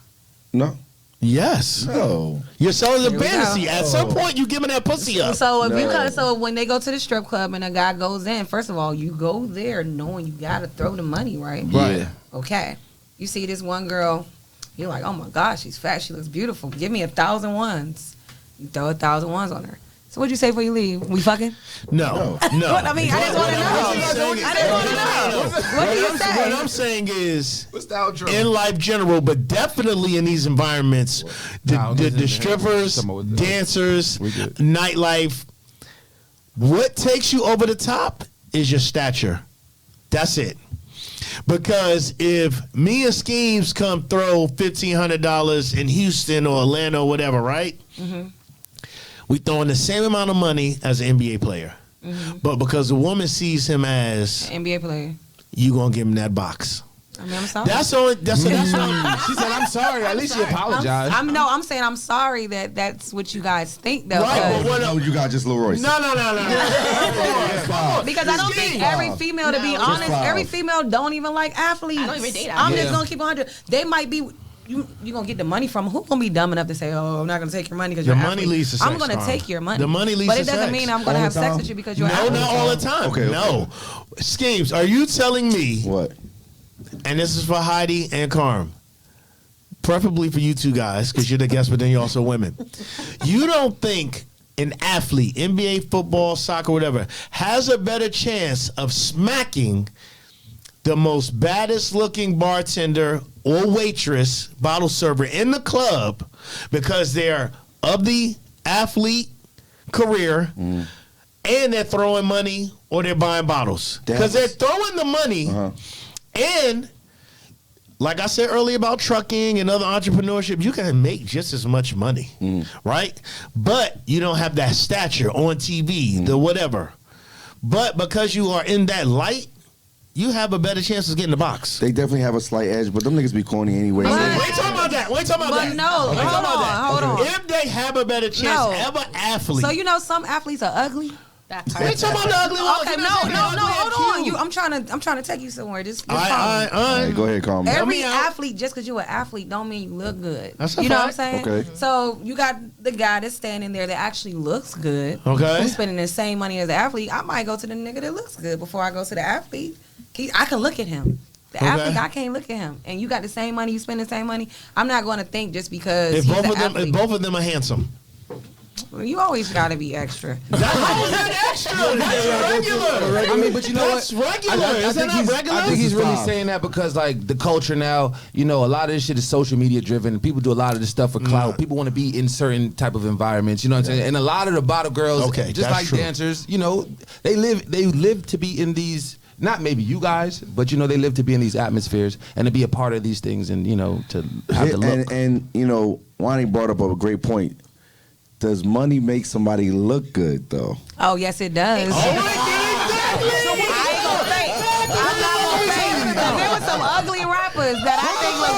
No. Yes. No. You're selling the Here we fantasy. go. At some point, you giving that pussy up. So if you No. so when they go to the strip club and a guy goes in, first of all, you go there knowing you gotta throw the money, right? Right. Okay. You see this one girl, you're like, oh my gosh, she's fat, she looks beautiful. Give me 1,000 ones. You throw 1,000 ones on her. So what'd you say before you leave? We fucking? No. What? I mean, I just want to know. I just want to know. What do you What say? I'm saying is, What's the outro? in life general, but definitely in these environments, the strippers, Come on with that. dancers, We good. nightlife, what takes you over the top is your stature. That's it. Because if me and Schemes come throw $1,500 in Houston or Atlanta or whatever, right? We throwing the same amount of money as an NBA player. But because the woman sees him as, NBA player. you gonna give him that box. I mean, I'm sorry. That's all. That's She said, "I'm sorry." At least she apologized. I'm saying I'm sorry that that's what you guys think though. Right, because- but what- No, you got just Lil Royce. No. Because I don't think every female, to be No. honest, five. every female don't even like athletes. I don't even date I'm athletes. just gonna keep 100. They might be. You gonna get the money from who gonna be dumb enough to say, oh, I'm not gonna take your money because The you're an money athlete. leads to I'm sex, gonna Carl. take your money. The money leads but to it doesn't sex. mean I'm gonna All have the sex time? with you because you're an No, athlete. not all the time. Okay, okay. No. Schemes, are you telling me, What? and this is for Heidi and Carm, preferably for you two guys, because you're the guests, but then you're also women. You don't think an athlete, NBA, football, soccer, whatever, has a better chance of smacking the most baddest looking bartender or waitress, bottle server in the club because they're of the athlete career and they're throwing money or they're buying bottles? Because they're throwing the money and, like I said earlier about trucking and other entrepreneurship, you can make just as much money, right? But you don't have that stature on TV, the whatever. But because you are in that light, you have a better chance of getting the box. They definitely have a slight edge, but them niggas be corny anyway. We ain't talking about that. We ain't talking about But that. no, We ain't talking about that. hold on. If they have a better chance, No. have an athlete. So you know some athletes are ugly. That we part. ain't talking about the ugly ones. Okay, You no, know what I'm saying? hold on. Cute. I'm trying to take you somewhere. Just All right. All right, go ahead, Carmen. Every me out. athlete, just because you're an athlete, don't mean you look good. That's a you know what I'm fact. saying? Okay. So you got the guy that's standing there that actually looks good. Okay. Who's spending the same money as the athlete. I might go to the nigga that looks good before I go to the athlete. I can look at him. The Okay. athlete, I can't look at him. And you got the same money, you spend the same money. I'm not going to think just because If he's both an of them, athlete. if both of them are handsome, You always gotta be extra. How is that extra? That's regular. I mean, but you know That's what? regular. Is that not regular? I think he's really Stop. saying that because like the culture now, you know, a lot of this shit is social media driven. People do a lot of this stuff for clout. People want to be in certain type of environments. You know what I'm saying? And a lot of the bottle girls, just that's like true. dancers, you know, they live to be in these. Not maybe you guys, but you know they live to be in these atmospheres and to be a part of these things and you know to have the look. And you know, Wani brought up a great point. Does money make somebody look good though? Oh yes, it does. I'm not gonna say because there were some ugly rappers that I think like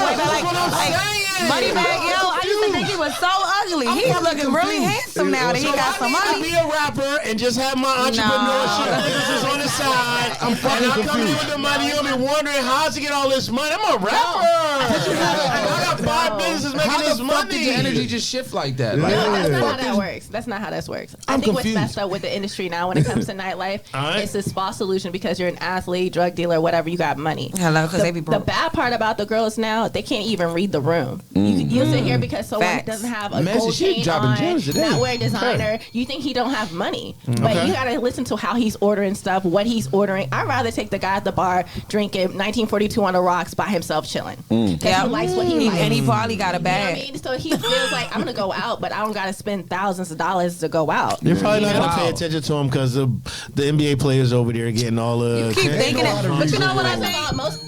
Moneybagg Yo. I used to think he was so ugly. He's looking really handsome now that he got some I money. be a rapper and just have my entrepreneurship businesses on the side. And I come in with the money, you'll be wondering how's he get all this money. I'm a rapper. I got 5 businesses making How this the fuck money. did your energy just shift like that? No, Like, that's not how that works. That's not how this works. I think confused. what's messed up with the industry now when it comes to nightlife, it's this false illusion because you're an athlete, drug dealer, whatever, you got money. Hello, because they be The broke. bad part about the girls now, they can't even read the room. You sit here because someone Facts. doesn't have a Man, gold she chain dropping on, gems today. not wearing designer. You think he don't have money, but you gotta listen to how he's ordering stuff, what he's ordering. I'd rather take the guy at the bar drinking 1942 on the rocks by himself chilling because he likes what he likes. And he probably got a You know what I bag. mean? So he feels like I'm gonna go out, but I don't gotta spend thousands of dollars to go out. You're probably not going to Wow. pay attention to him because the NBA players over there getting all the. Keep thinking it, but you know what I First of think? all, most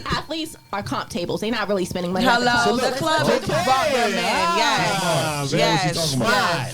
athletes are comp tables. They're not really spending money. Hello, at the club is bought them, man. Yes, yes,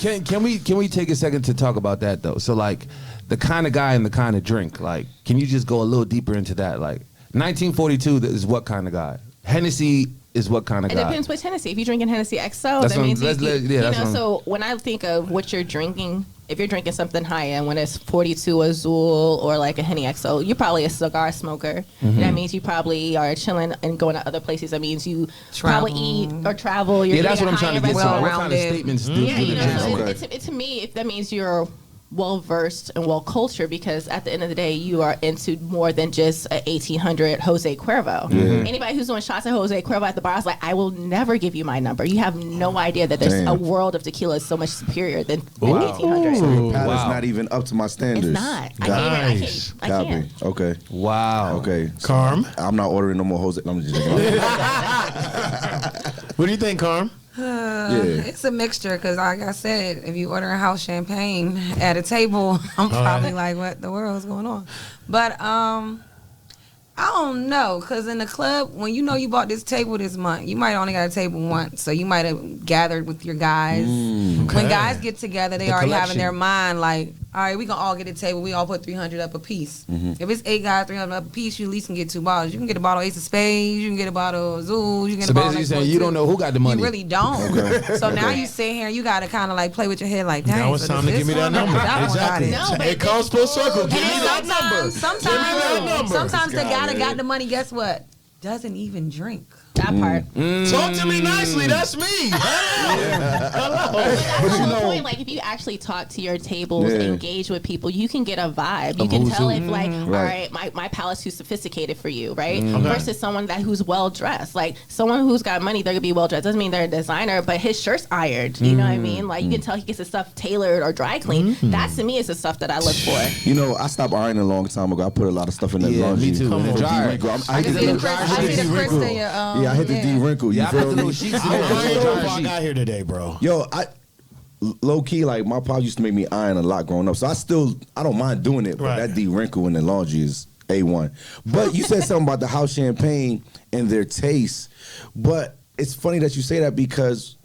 yes. Can we take a second to talk about that though? So like the kind of guy and the kind of drink. Like, can you just go a little deeper into that? Like 1942 is what kind of guy? Hennessy is what kind of It guy? depends which Hennessy. If you're drinking Hennessy XO, That's that what means I'm- you that's know. what I'm- So when I think of what you're drinking, if you're drinking something high end, when it's 42 Azul or like a Henny XO, you're probably a cigar smoker. That means you probably are chilling and going to other places. That means you probably eat or travel. You're Yeah, that's what eating I'm trying to high-end get to. What restaurants. kind of statements do Yeah, the you know, drinks so make? to me, that means you're well versed and well cultured because at the end of the day, you are into more than just a 1800 Jose Cuervo. Anybody who's doing shots of Jose Cuervo at the bar is like, I will never give you my number. You have no idea that there's a world of tequila is so much superior than 1800. So your palate's Wow. not even up to my standards. It's not. Nice. I can't. Okay. Wow. Okay. So Carm? I'm not ordering no more Jose. I'm just What do you think, Carm? It's a mixture because, like I said, if you order a house champagne at a table, I'm probably like, "What the world's going on?" But I don't know because in the club, when you know you bought this table this month, you might only got a table once, so you might have gathered with your guys. When guys get together, they already have in their mind like, all right, we gonna all get a table. We all put 300 up a piece. If it's 8 guys, 300 up a piece, you at least can get 2 bottles. You can get a bottle of Ace of Spades. You can get a bottle of Azul. You can get So a bottle. basically, next saying one, you too. don't know who got the money. You really don't. So now you sit here and you gotta kind of like play with your head like, dang. Now it's so time to this give me that one, number. that one got Exactly. it. No, but It comes full circle. Give me And that number. sometimes the guy that got the money, guess what? Doesn't even drink. That part. Talk to me nicely. That's me. Hello. That's the whole point. Like if you actually talk to your tables, engage with people, you can get a vibe. You can tell if like, all right, my palate's too sophisticated for you, right? Versus someone who's well dressed. Like someone who's got money, they're gonna be well dressed. Doesn't mean they're a designer, but his shirt's ironed. You know what I mean? Like you can tell he gets his stuff tailored or dry cleaned. That to me is the stuff that I look for. You know, I stopped ironing a long time ago. I put a lot of stuff in that laundry. me too. In the dryer. De-wrinkle. I hit see the the crystal in your Yeah, I hit the D-wrinkle. You Yeah, I put feel the me? little sheets in I there. don't know if I got here today, bro. Yo, low key, like my pop used to make me iron a lot growing up. So I don't mind doing it, but Right. that de-wrinkle in the laundry is A1. But you said something about the house champagne and their taste. But it's funny that you say that because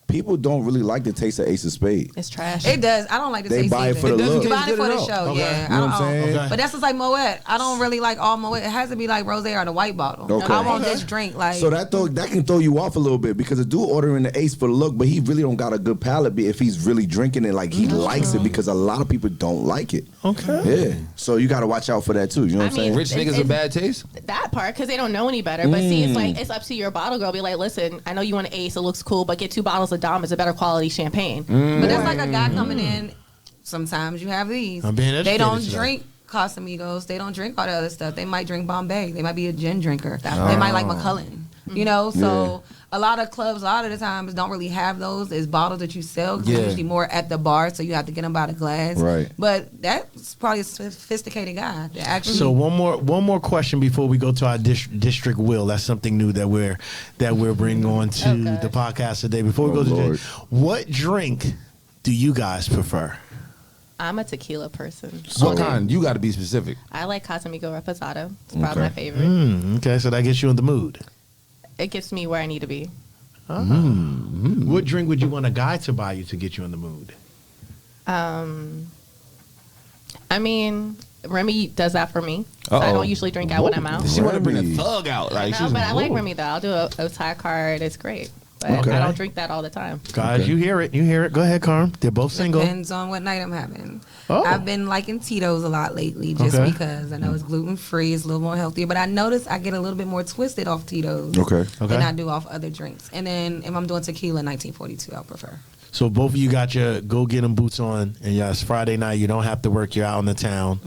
people don't really like the taste of Ace of Spades. It's trash. It does. I don't like the They taste buy it either. for the look. You buy it for the Okay. show, Okay. yeah. You know what I'm saying? Okay. But that's just like Moet. I don't really like all Moet. It has to be like rosé or the white bottle. Okay. I won't just drink like. So that can throw you off a little bit because a dude ordering the Ace for the look, but he really don't got a good palate if he's really drinking it like he likes it because a lot of people don't like it. Okay. Yeah. So you got to watch out for that too. You know what I'm saying? Rich niggas with bad taste? That part because they don't know any better. But see, it's like it's up to your bottle girl. Be like, listen, I know you want an Ace. It looks cool, but get 2 bottles of Dom. It's a better quality champagne. But that's like a guy coming in. Sometimes you have these. I'm being They don't educated today. drink Casamigos. They don't drink all the other stuff. They might drink Bombay. They might be a gin drinker. They might like Macallan. You know, so a lot of clubs, a lot of the times, don't really have those. It's bottles that you sell. 'Cause they're usually more at the bar, so you have to get them by the glass. Right. But that's probably a sophisticated guy. That actually. So one more question before we go to our district will. That's something new that we're bringing on to the podcast today. Before we go to Lord. what drink do you guys prefer? I'm a tequila person. What kind? You got to be specific. I like Casamigo Reposado. It's probably my favorite. Okay, so that gets you in the mood. It gets me where I need to be. What drink would you want a guy to buy you to get you in the mood? I mean, Remy does that for me. So I don't usually drink out when I'm out. She want to bring a thug out. Like, No, but I like Remy though. I'll do a Thai card. It's great. But I don't drink that all the time. Guys, you hear it. You hear it. Go ahead, Carm. They're both single. Depends on what night I'm having. Oh. I've been liking Tito's a lot lately just because I know it's gluten free, it's a little more healthier. But I notice I get a little bit more twisted off Tito's than I do off other drinks. And then if I'm doing tequila, 1942, I'll prefer. So both of you got your go get 'em boots on, and it's Friday night. You don't have to work. You're out in the town.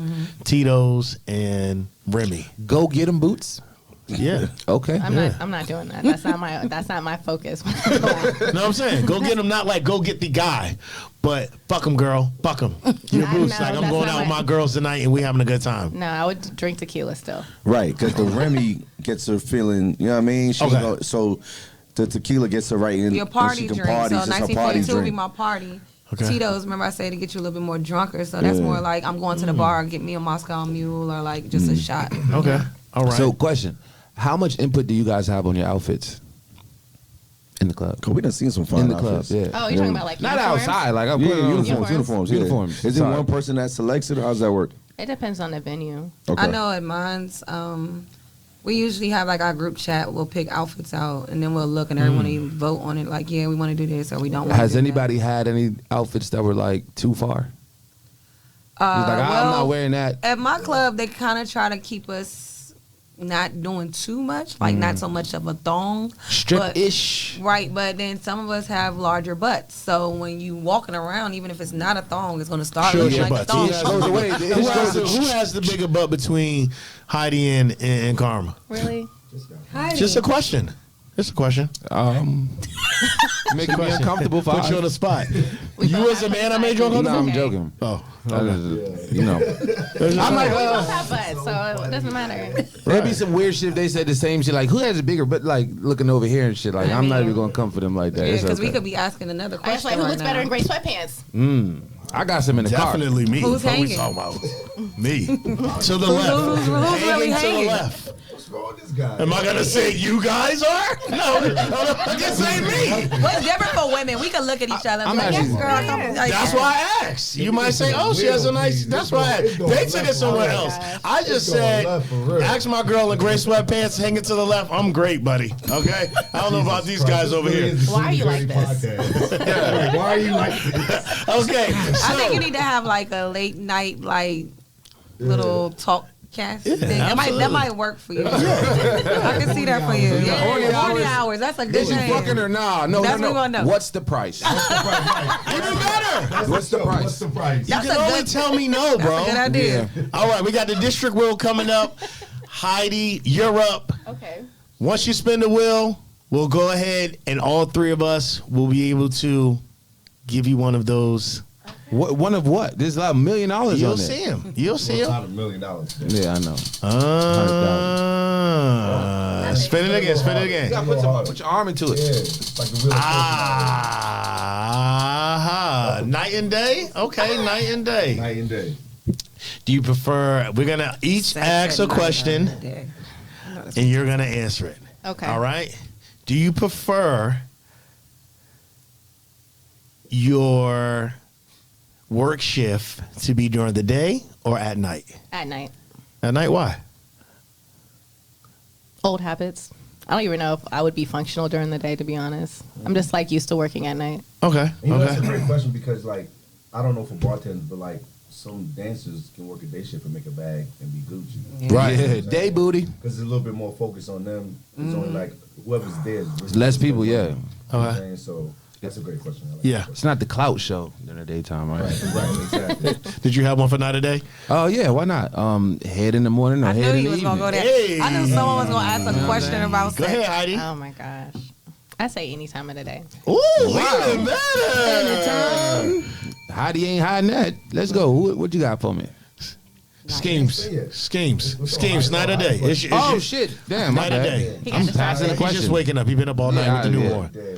Tito's and Remy. Go get them boots. Yeah. Okay. I'm not doing that. That's not my focus. No, I'm saying go get him. Not like go get the guy, but fuck him, girl. Fuck him. Your boots. No, Like I'm that's going not out with my- my girls tonight, and we having a good time. No, I would drink tequila still. Right, because the Remy gets her feeling, you know what I mean? She Okay. go, so the tequila gets her right in. Your party she can drink. party. So It's just a party 1942 will be drink. my party. Okay. Tito's, remember I said to get you a little bit more drunker. So that's more like I'm going to the bar, get me a Moscow Mule or like just a shot. Okay. All right. So, question: how much input do you guys have on your outfits in the club? Cause we done seen some fun In the club, outfits. yeah. Oh, you're talking about like Not uniforms? outside. Like I'm Yeah, putting on uniforms. Uniforms. Yeah. Uniforms. Is it Sorry. one person that selects it, or how does that work? It depends on the venue. Okay. I know at mine's, we usually have like our group chat. We'll pick outfits out and then we'll look and everyone will vote on it. Like, yeah, we want to do this or we don't want to Has do anybody had any outfits that were like too far? that. He's like, I'm well, not wearing that. At my club, they kind of try to keep us not doing too much, like not so much of a thong. Strip-ish. Right, but then some of us have larger butts. So when you walking around, even if it's not a thong, it's going to start Show looking your like a butts. thong. Who has the bigger butt between Heidi and Karma? Really? Just a question. Just a question. Making me uncomfortable. Put you on the spot. You as a man, I made you No, uncomfortable. I'm joking. Oh, You know, I'm like, we both have butts, so it doesn't matter. there'd be some weird shit if they said the same shit. Like, who has a bigger butt? Like looking over here and shit. Like, I'm not even gonna come for them like that. Yeah, It's because we okay. could be asking another I question. was like, who right looks better now. in gray sweatpants? I got some in the car. definitely me. Who's What we hanging? talking about? Me. To the left. Who's really To hanging? the left. What's wrong with this guy? Am I gonna say you guys are? No, I can say me. What's different for women? We can look at each other and I'm be like, yes, actually- girl. Come, like, That's why I asked. You might say, "Oh, she has a nice." That's why I asked. They took it somewhere else. I just said, "Ask my girl in gray sweatpants hanging to the left." I'm great, buddy. Okay. I don't know about these guys over here. Why are you like this? Why are you like this? Okay. I think you So need to have like a late night, like little talk cast thing. That absolutely. might work for you. I can see that for you. Yeah, Morning morning hours. hours. That's a good Is you thing. fucking or nah? No, That's no, what we no. wanna know. What's the price? even better. What's the price? What's the price? You That's can a only good- tell me no, bro. That's a good idea. All right, we got the district wheel coming up. Heidi, you're up. Okay. Once you spin the wheel, we'll go ahead and all three of us will be able to give you one of those. What, one of what? There's like $1 million on You'll there. see him. You'll see him. Not $1 million. Yeah, I know. Spin it again. Spin it again. You gotta put your arm into Yeah, it. it's like the real. Ah, night and day. Okay, night and day. Night and day. Do you prefer? We're gonna each ask a question, and you're gonna answer it. Okay. All right. Do you prefer your work shift to be during the day or at night? At night. At night, why? Old habits. I don't even know if I would be functional during the day, to be honest. I'm just like used to working at night. Okay. You know, that's a Okay. great question because, like, I don't know for bartenders, but like some dancers can work a day shift and make a bag and be Gucci. Right. Yeah, day booty. Because it's a little bit more focus on them. It's only like whoever's there. Less people, yeah. You know what I'm saying? So That's a great question. I like Yeah. It's not the clout show in the daytime, right? Right, exactly. Did you have one for night or day? Oh yeah, why not? Head in the morning or I knew head in he the was evening. gonna go there. Hey. I knew someone was gonna ask a question about Go sex. ahead, Heidi. Oh my gosh. I say any time of the day. Ooh, even better. Heidi ain't hiding that. Let's go. What you got for me? Schemes. Schemes. Night or day. Oh shit! Damn, my Night or bad. day. He got I'm distracted. passing the He's question. just waking up. He's been up all night with the Yeah. newborn. Day.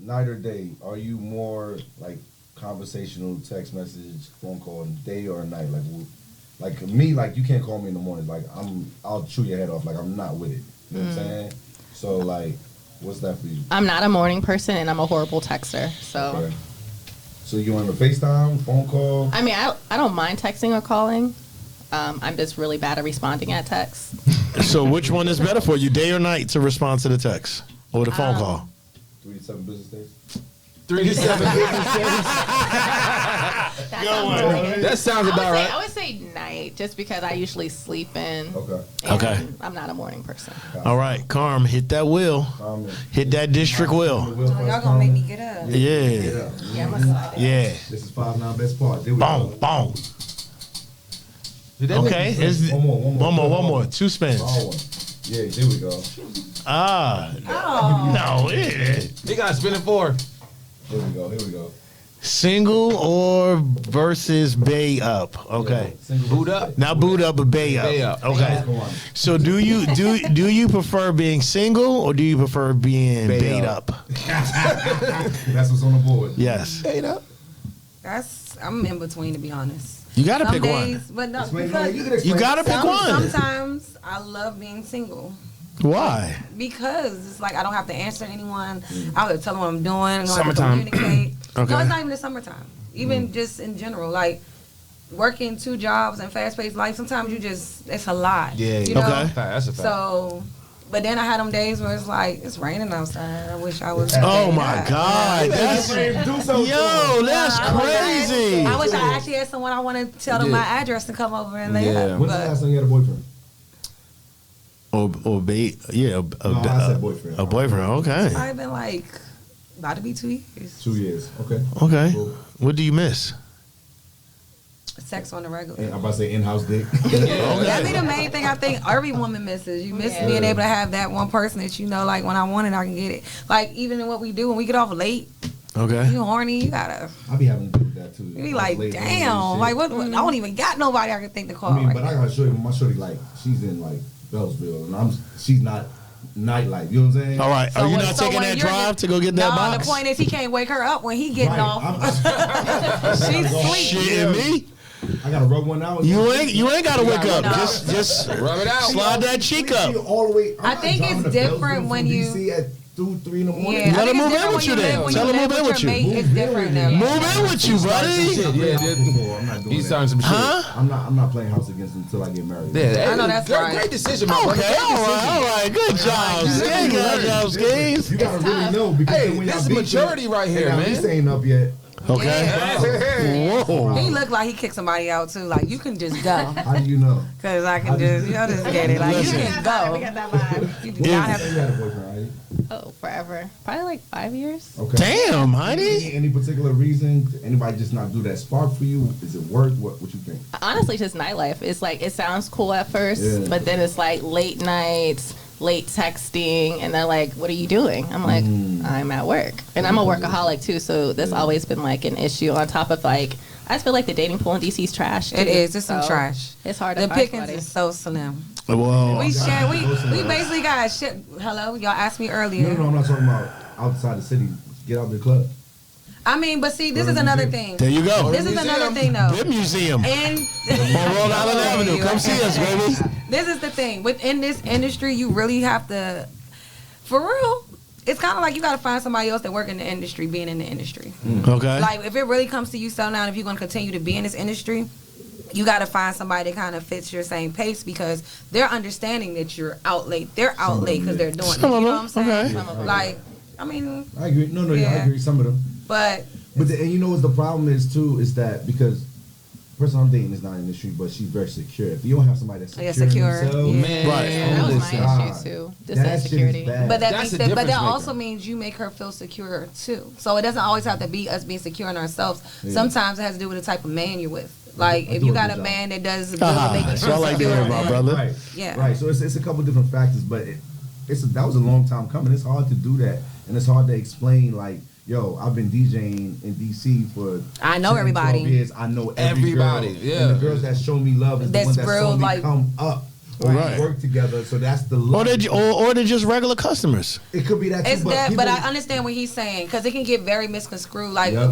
Night or day? Are you more like conversational, text message, phone call, day or night? Like me, like you can't call me in the morning. Like I'll chew your head off. Like I'm not with it. You know what I'm saying? So like, what's that for you? I'm not a morning person, and I'm a horrible texter. So, Okay. So you want to FaceTime, phone call? I mean, I don't mind texting or calling. I'm just really bad at responding at texts. So which one is better for you, day or night, to respond to the text or the phone call? 3 to 7 business days. 3 to 7 business days. That sounds about right. I would say night, just because I usually sleep in. Okay. and Okay. I'm not a morning person. All right, Carm, hit that wheel. Carmen. Hit that district wheel. Y'all gonna make me get up. Get Yeah. up. Yeah, I'm a slide. Yeah. This is 5-9 best part. There we Boom, go. boom. Okay. it's- One more. One more. Two spins. All one. Yeah, there we go. Ah. Oh. No. Yeah. You got to spin it for. Here we go. Single or versus bay up. Okay. Boot up. Not boot up, but bay up. Bay up. Okay. Come on. So do you prefer being single or do you prefer being Bay bayed up. up? That's what's on the board. Yes. I'm in between, to be honest. You gotta Some pick days, one. but no, Explain, because you can explain. You gotta pick one. sometimes I love being single. Why? Because it's like I don't have to answer anyone. I would tell them what I'm doing. I don't have to Summertime. communicate. Okay. No, it's not even the summertime. Even just in general, like working 2 jobs and fast-paced life. Sometimes it's a lot. Yeah. You know? Okay. That's a fact. So, but then I had them days where it's like it's raining outside. I wish I was. Oh my God. That's Do something. yo, that's I crazy. wish I actually had someone I want to tell them my address to come over and they Yeah. have. When's the last time you had a boyfriend? Or bay, yeah, I said boyfriend. a boyfriend. Okay. I've been like about to be 2 years. 2 years. Okay. Okay. Cool. What do you miss? Sex on the regular. And I'm about to say in-house dick. That'd be the main thing I think every woman misses. You miss being able to have that one person that you know, like when I want it, I can get it. Like even in what we do when we get off late, Okay. you horny, you gotta. I be having to do that too. You be like, Late, damn, shit. like what? I don't even got nobody I can think to call. I mean, right but now. I gotta show you, my shorty, like, she's in, like, Bellsville, and she's not nightlife, you know what I'm saying? All right. So Are you when- not so taking when that you're drive just- to go get that No, box? the point is he can't wake her up when he getting Right. off. She's sleeping. Shit, me? I gotta rub one out. You ain't gotta wake up. No. Just Rub it out. slide that cheek up. All the way. I think it's different when you- DC at 2, 3 in the morning. Yeah, Let I her think move it's in different with you when then. live- Tell when her you move live in with with your you. mate, it's different now. Move in with you, buddy. I'm not doing He's that. starting some shit. Huh? I'm not playing house against him until I get married. Yeah, I know that's right. Great decision, my brother. Okay, all right. Good job, Skate. Good job, Skates. You gotta really know because Hey, when this y'all is beef, maturity right here, y'all man. beef ain't up yet. Okay. Whoa. He looked like he kicked somebody out too. Like you can just go, How do you know? cause I can just get it. Like you Listen. can We go. got that vibe. You do not have You had a boyfriend, right? Oh, forever. Probably like 5 years. Okay. Damn, honey. Any particular reason? Anybody just not do that spark for you? Is it work? What you think? Honestly, just nightlife. It's like it sounds cool at first, Yeah. but then it's like late nights, late texting, and they're like, "What are you doing?" I'm like, "I'm at work," and I'm a workaholic too. So that's always been like an issue. On top of like, I just feel like the dating pool in DC is trash. It too. is. It's some So trash. It's hard to The find pickings somebody. is so slim. Whoa. We share. We basically got shit. Hello, y'all asked me earlier. No, I'm not talking about outside the city. Get out the club. I mean, but see, this is another thing. There you go. This is another thing, though. Good museum. And On Rhode Island Avenue. Come see us, baby. This is the thing. Within this industry, you really have to, for real, it's kind of like you got to find somebody else that work in the industry, being in the industry. Okay. Like, if it really comes to you so now, if you're going to continue to be in this industry, you got to find somebody that kind of fits your same pace because they're understanding that you're out late. They're out late because they're doing it. You Some of know them, what I'm saying? okay. Some of them. Like, I mean, I agree. No, I Yeah. agree. Some of them. but And you know what the problem is too is that because person I'm dating is not in the street, but she's very secure. If you don't have somebody that's secure, secure. themselves, Man, That was listen. my issue too. Just that that shit security. is bad. But That's a but that difference also maker. means you make her feel secure too. So it doesn't always have to be us being secure in ourselves. Yeah. Sometimes it has to do with the type of man you're with. Like I if do you a got good a job. man that does good Ah, at making that's you what I like to secure, hear about, then- brother. Right. Yeah. Right. So it's a couple different factors, but that was a long time coming. It's hard to do that, and it's hard to explain. Like, yo, I've been DJing in DC for I know 10, everybody. 12 years. I know Everybody, girl. yeah. And the girls that show me love is That's the ones that real, saw me like- come up. Or Right. we work together, so that's the Or love. they're just regular customers. It could be that too, It's that, people, but I understand what he's saying because it can get very misconstrued. Like Yep.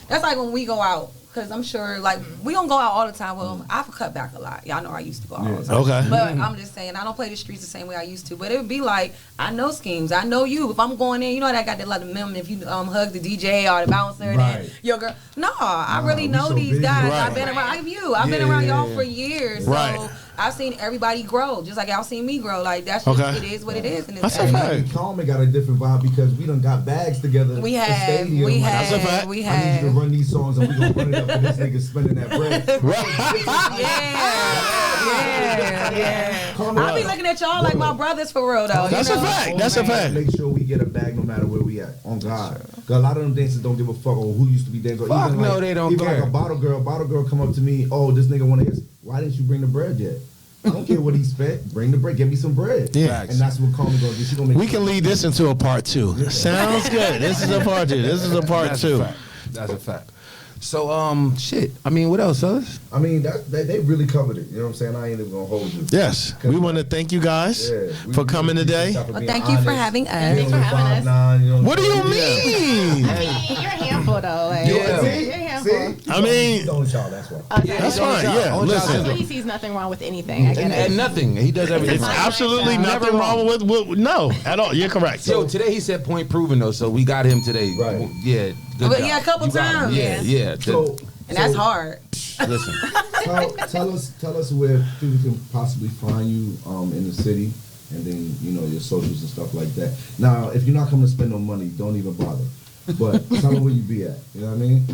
that's like when we go out. Because I'm sure, like, we don't go out all the time. Well, I've cut back a lot. Y'all know I used to go out all the time. Okay. But I'm just saying, I don't play the streets the same way I used to. But it would be like, I know schemes. I know you. If I'm going in, you know that I got that lot of minimum. If you hug the DJ or the bouncer, then Right. your girl. No, I really we know so these busy. guys. Right. I've been around I've been Yeah, around yeah, y'all yeah. for years. Right. So I've seen everybody grow, just like y'all seen me grow. Like, that's just, Okay. it is what it is. And That's it's a fact. Carmen got a different vibe because we done got bags together. We at have, stadium. we Like, That's a fact. have, we I need you to have. run these songs and we gonna run it up for this nigga spending that bread. Yeah. Carmen, I be looking at y'all like my brothers for real though. That's you a know? fact. That's a fact. Make sure we get a bag no matter where we at. On God. Cause a lot of them dancers don't give a fuck on who used to be dancing. Fuck Even no, like, they don't even care. like a bottle girl come up to me, oh, this nigga wanna hear, why didn't you bring the bread yet? I don't care what he spent. Bring the bread. Give me some bread. Yeah. And that's what Carmen gonna do. She gonna make We can lead this into a part 2. Sounds good. This is a part 2. This is a part That's 2. a fact. That's a fact. So, shit. I mean, what else, fellas? I mean, they really covered it. You know what I'm saying? I ain't even gonna hold you. Yes. We want to thank you guys We for coming today. Well, thank you for having us. Thanks for having us. What do you mean? You're a handful though. Like, Yeah. you're a handful. I mean- He's on y'all, that's why. That's fine. Yeah. Listen. He sees nothing wrong with anything. I get it. And nothing. He does everything. It's right. absolutely Never nothing wrong. wrong with no at all. You're correct. Yo, today he said point proven though, so we got him today. Right. Yeah. Good But job. yeah, a couple You got him. times. Yeah, yeah. So, And that's hard. Listen. tell us where people can possibly find you in the city, and then your socials and stuff like that. Now, if you're not coming to spend no money, don't even bother. But tell them where you be at. You know what I mean?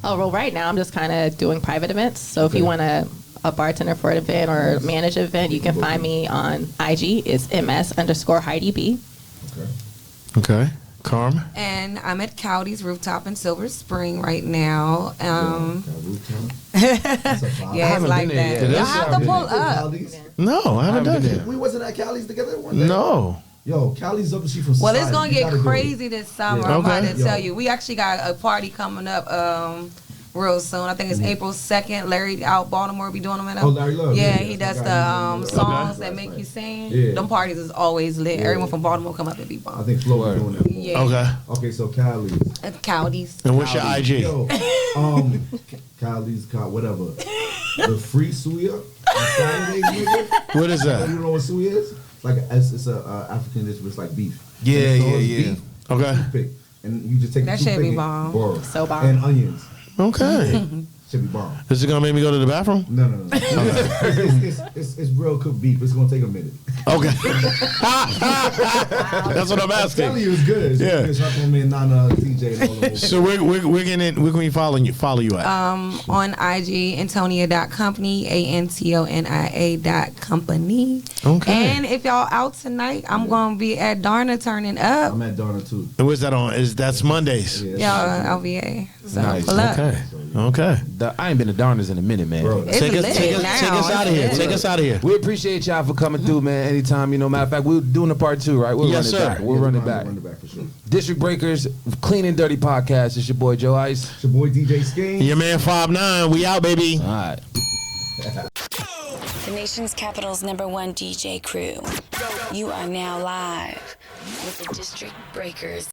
Oh, well, right now I'm just kind of doing private events. So if you want a bartender for an event or manage an event, you can find me on IG. It's ms_Heidi B. Okay. Okay. Carm. And I'm at Cowdy's Rooftop in Silver Spring right now. That's a vibe. Yeah, it's haven't like been there that. yet. Y'all That's have what to I've pull been up. Callie's? No, I haven't done that. We wasn't at Callie's together one day. No. Yo, Callie's up. She from. Well, Society. it's gonna You get gotta do it. crazy this summer. Yeah. I'm about Okay. to tell you. We actually got a party coming up real soon. I think it's April 2nd. Larry out Baltimore be doing them in Oh, Larry Love. Yeah, Yeah, he that's does my guy. the songs Okay. that make you sing. Yeah. Them parties is always lit. Yeah. Everyone from Baltimore come up and be I bomb. think Flo was doing that. Yeah. Okay. Okay, so Callie's. At Cowdy's. And what's your IG? Yo, Callie's, whatever. The free suya on Saturdays, nigga. What is You that? know what suya is? Like it's a African dish, but it's like beef. Yeah, And so yeah, it's yeah. beef, Okay. toothpick, and you just take That the shit toothpick be and- bomb. Bro. So bomb. And onions. Okay. Should be bomb. Is it gonna make me go to the bathroom? No. It's real cooked beef. It's gonna take a minute. Okay. That's what I'm I'm asking. telling you, it's good. It's Yeah. good. Shout out to me and Nana, TJ, and all of them. So where can we follow you at? On IG, Antonia.company, ANTONIA.company. Okay. And if y'all out tonight, I'm gonna be at Darna turning up. I'm at Donna too. And where's that on? That's Mondays. Yeah, Y'all LVA. So Nice. pull up. Okay. Okay. I ain't been to Darners in a minute, man. Bro, It's Take us lit now. out of here. It's Take us out of here. We appreciate y'all for coming through, man. Anytime, matter of fact, we're doing a part 2, right? We'll Yes, run it sir. back. We'll run it back. Run it back for sure. District Breakers, Clean and Dirty Podcast. It's your boy Jo Iyce. It's your boy DJ Skeen. Your man 5'9". We out, baby. All right. The nation's capital's #1 DJ crew. You are now live with the District Breakers.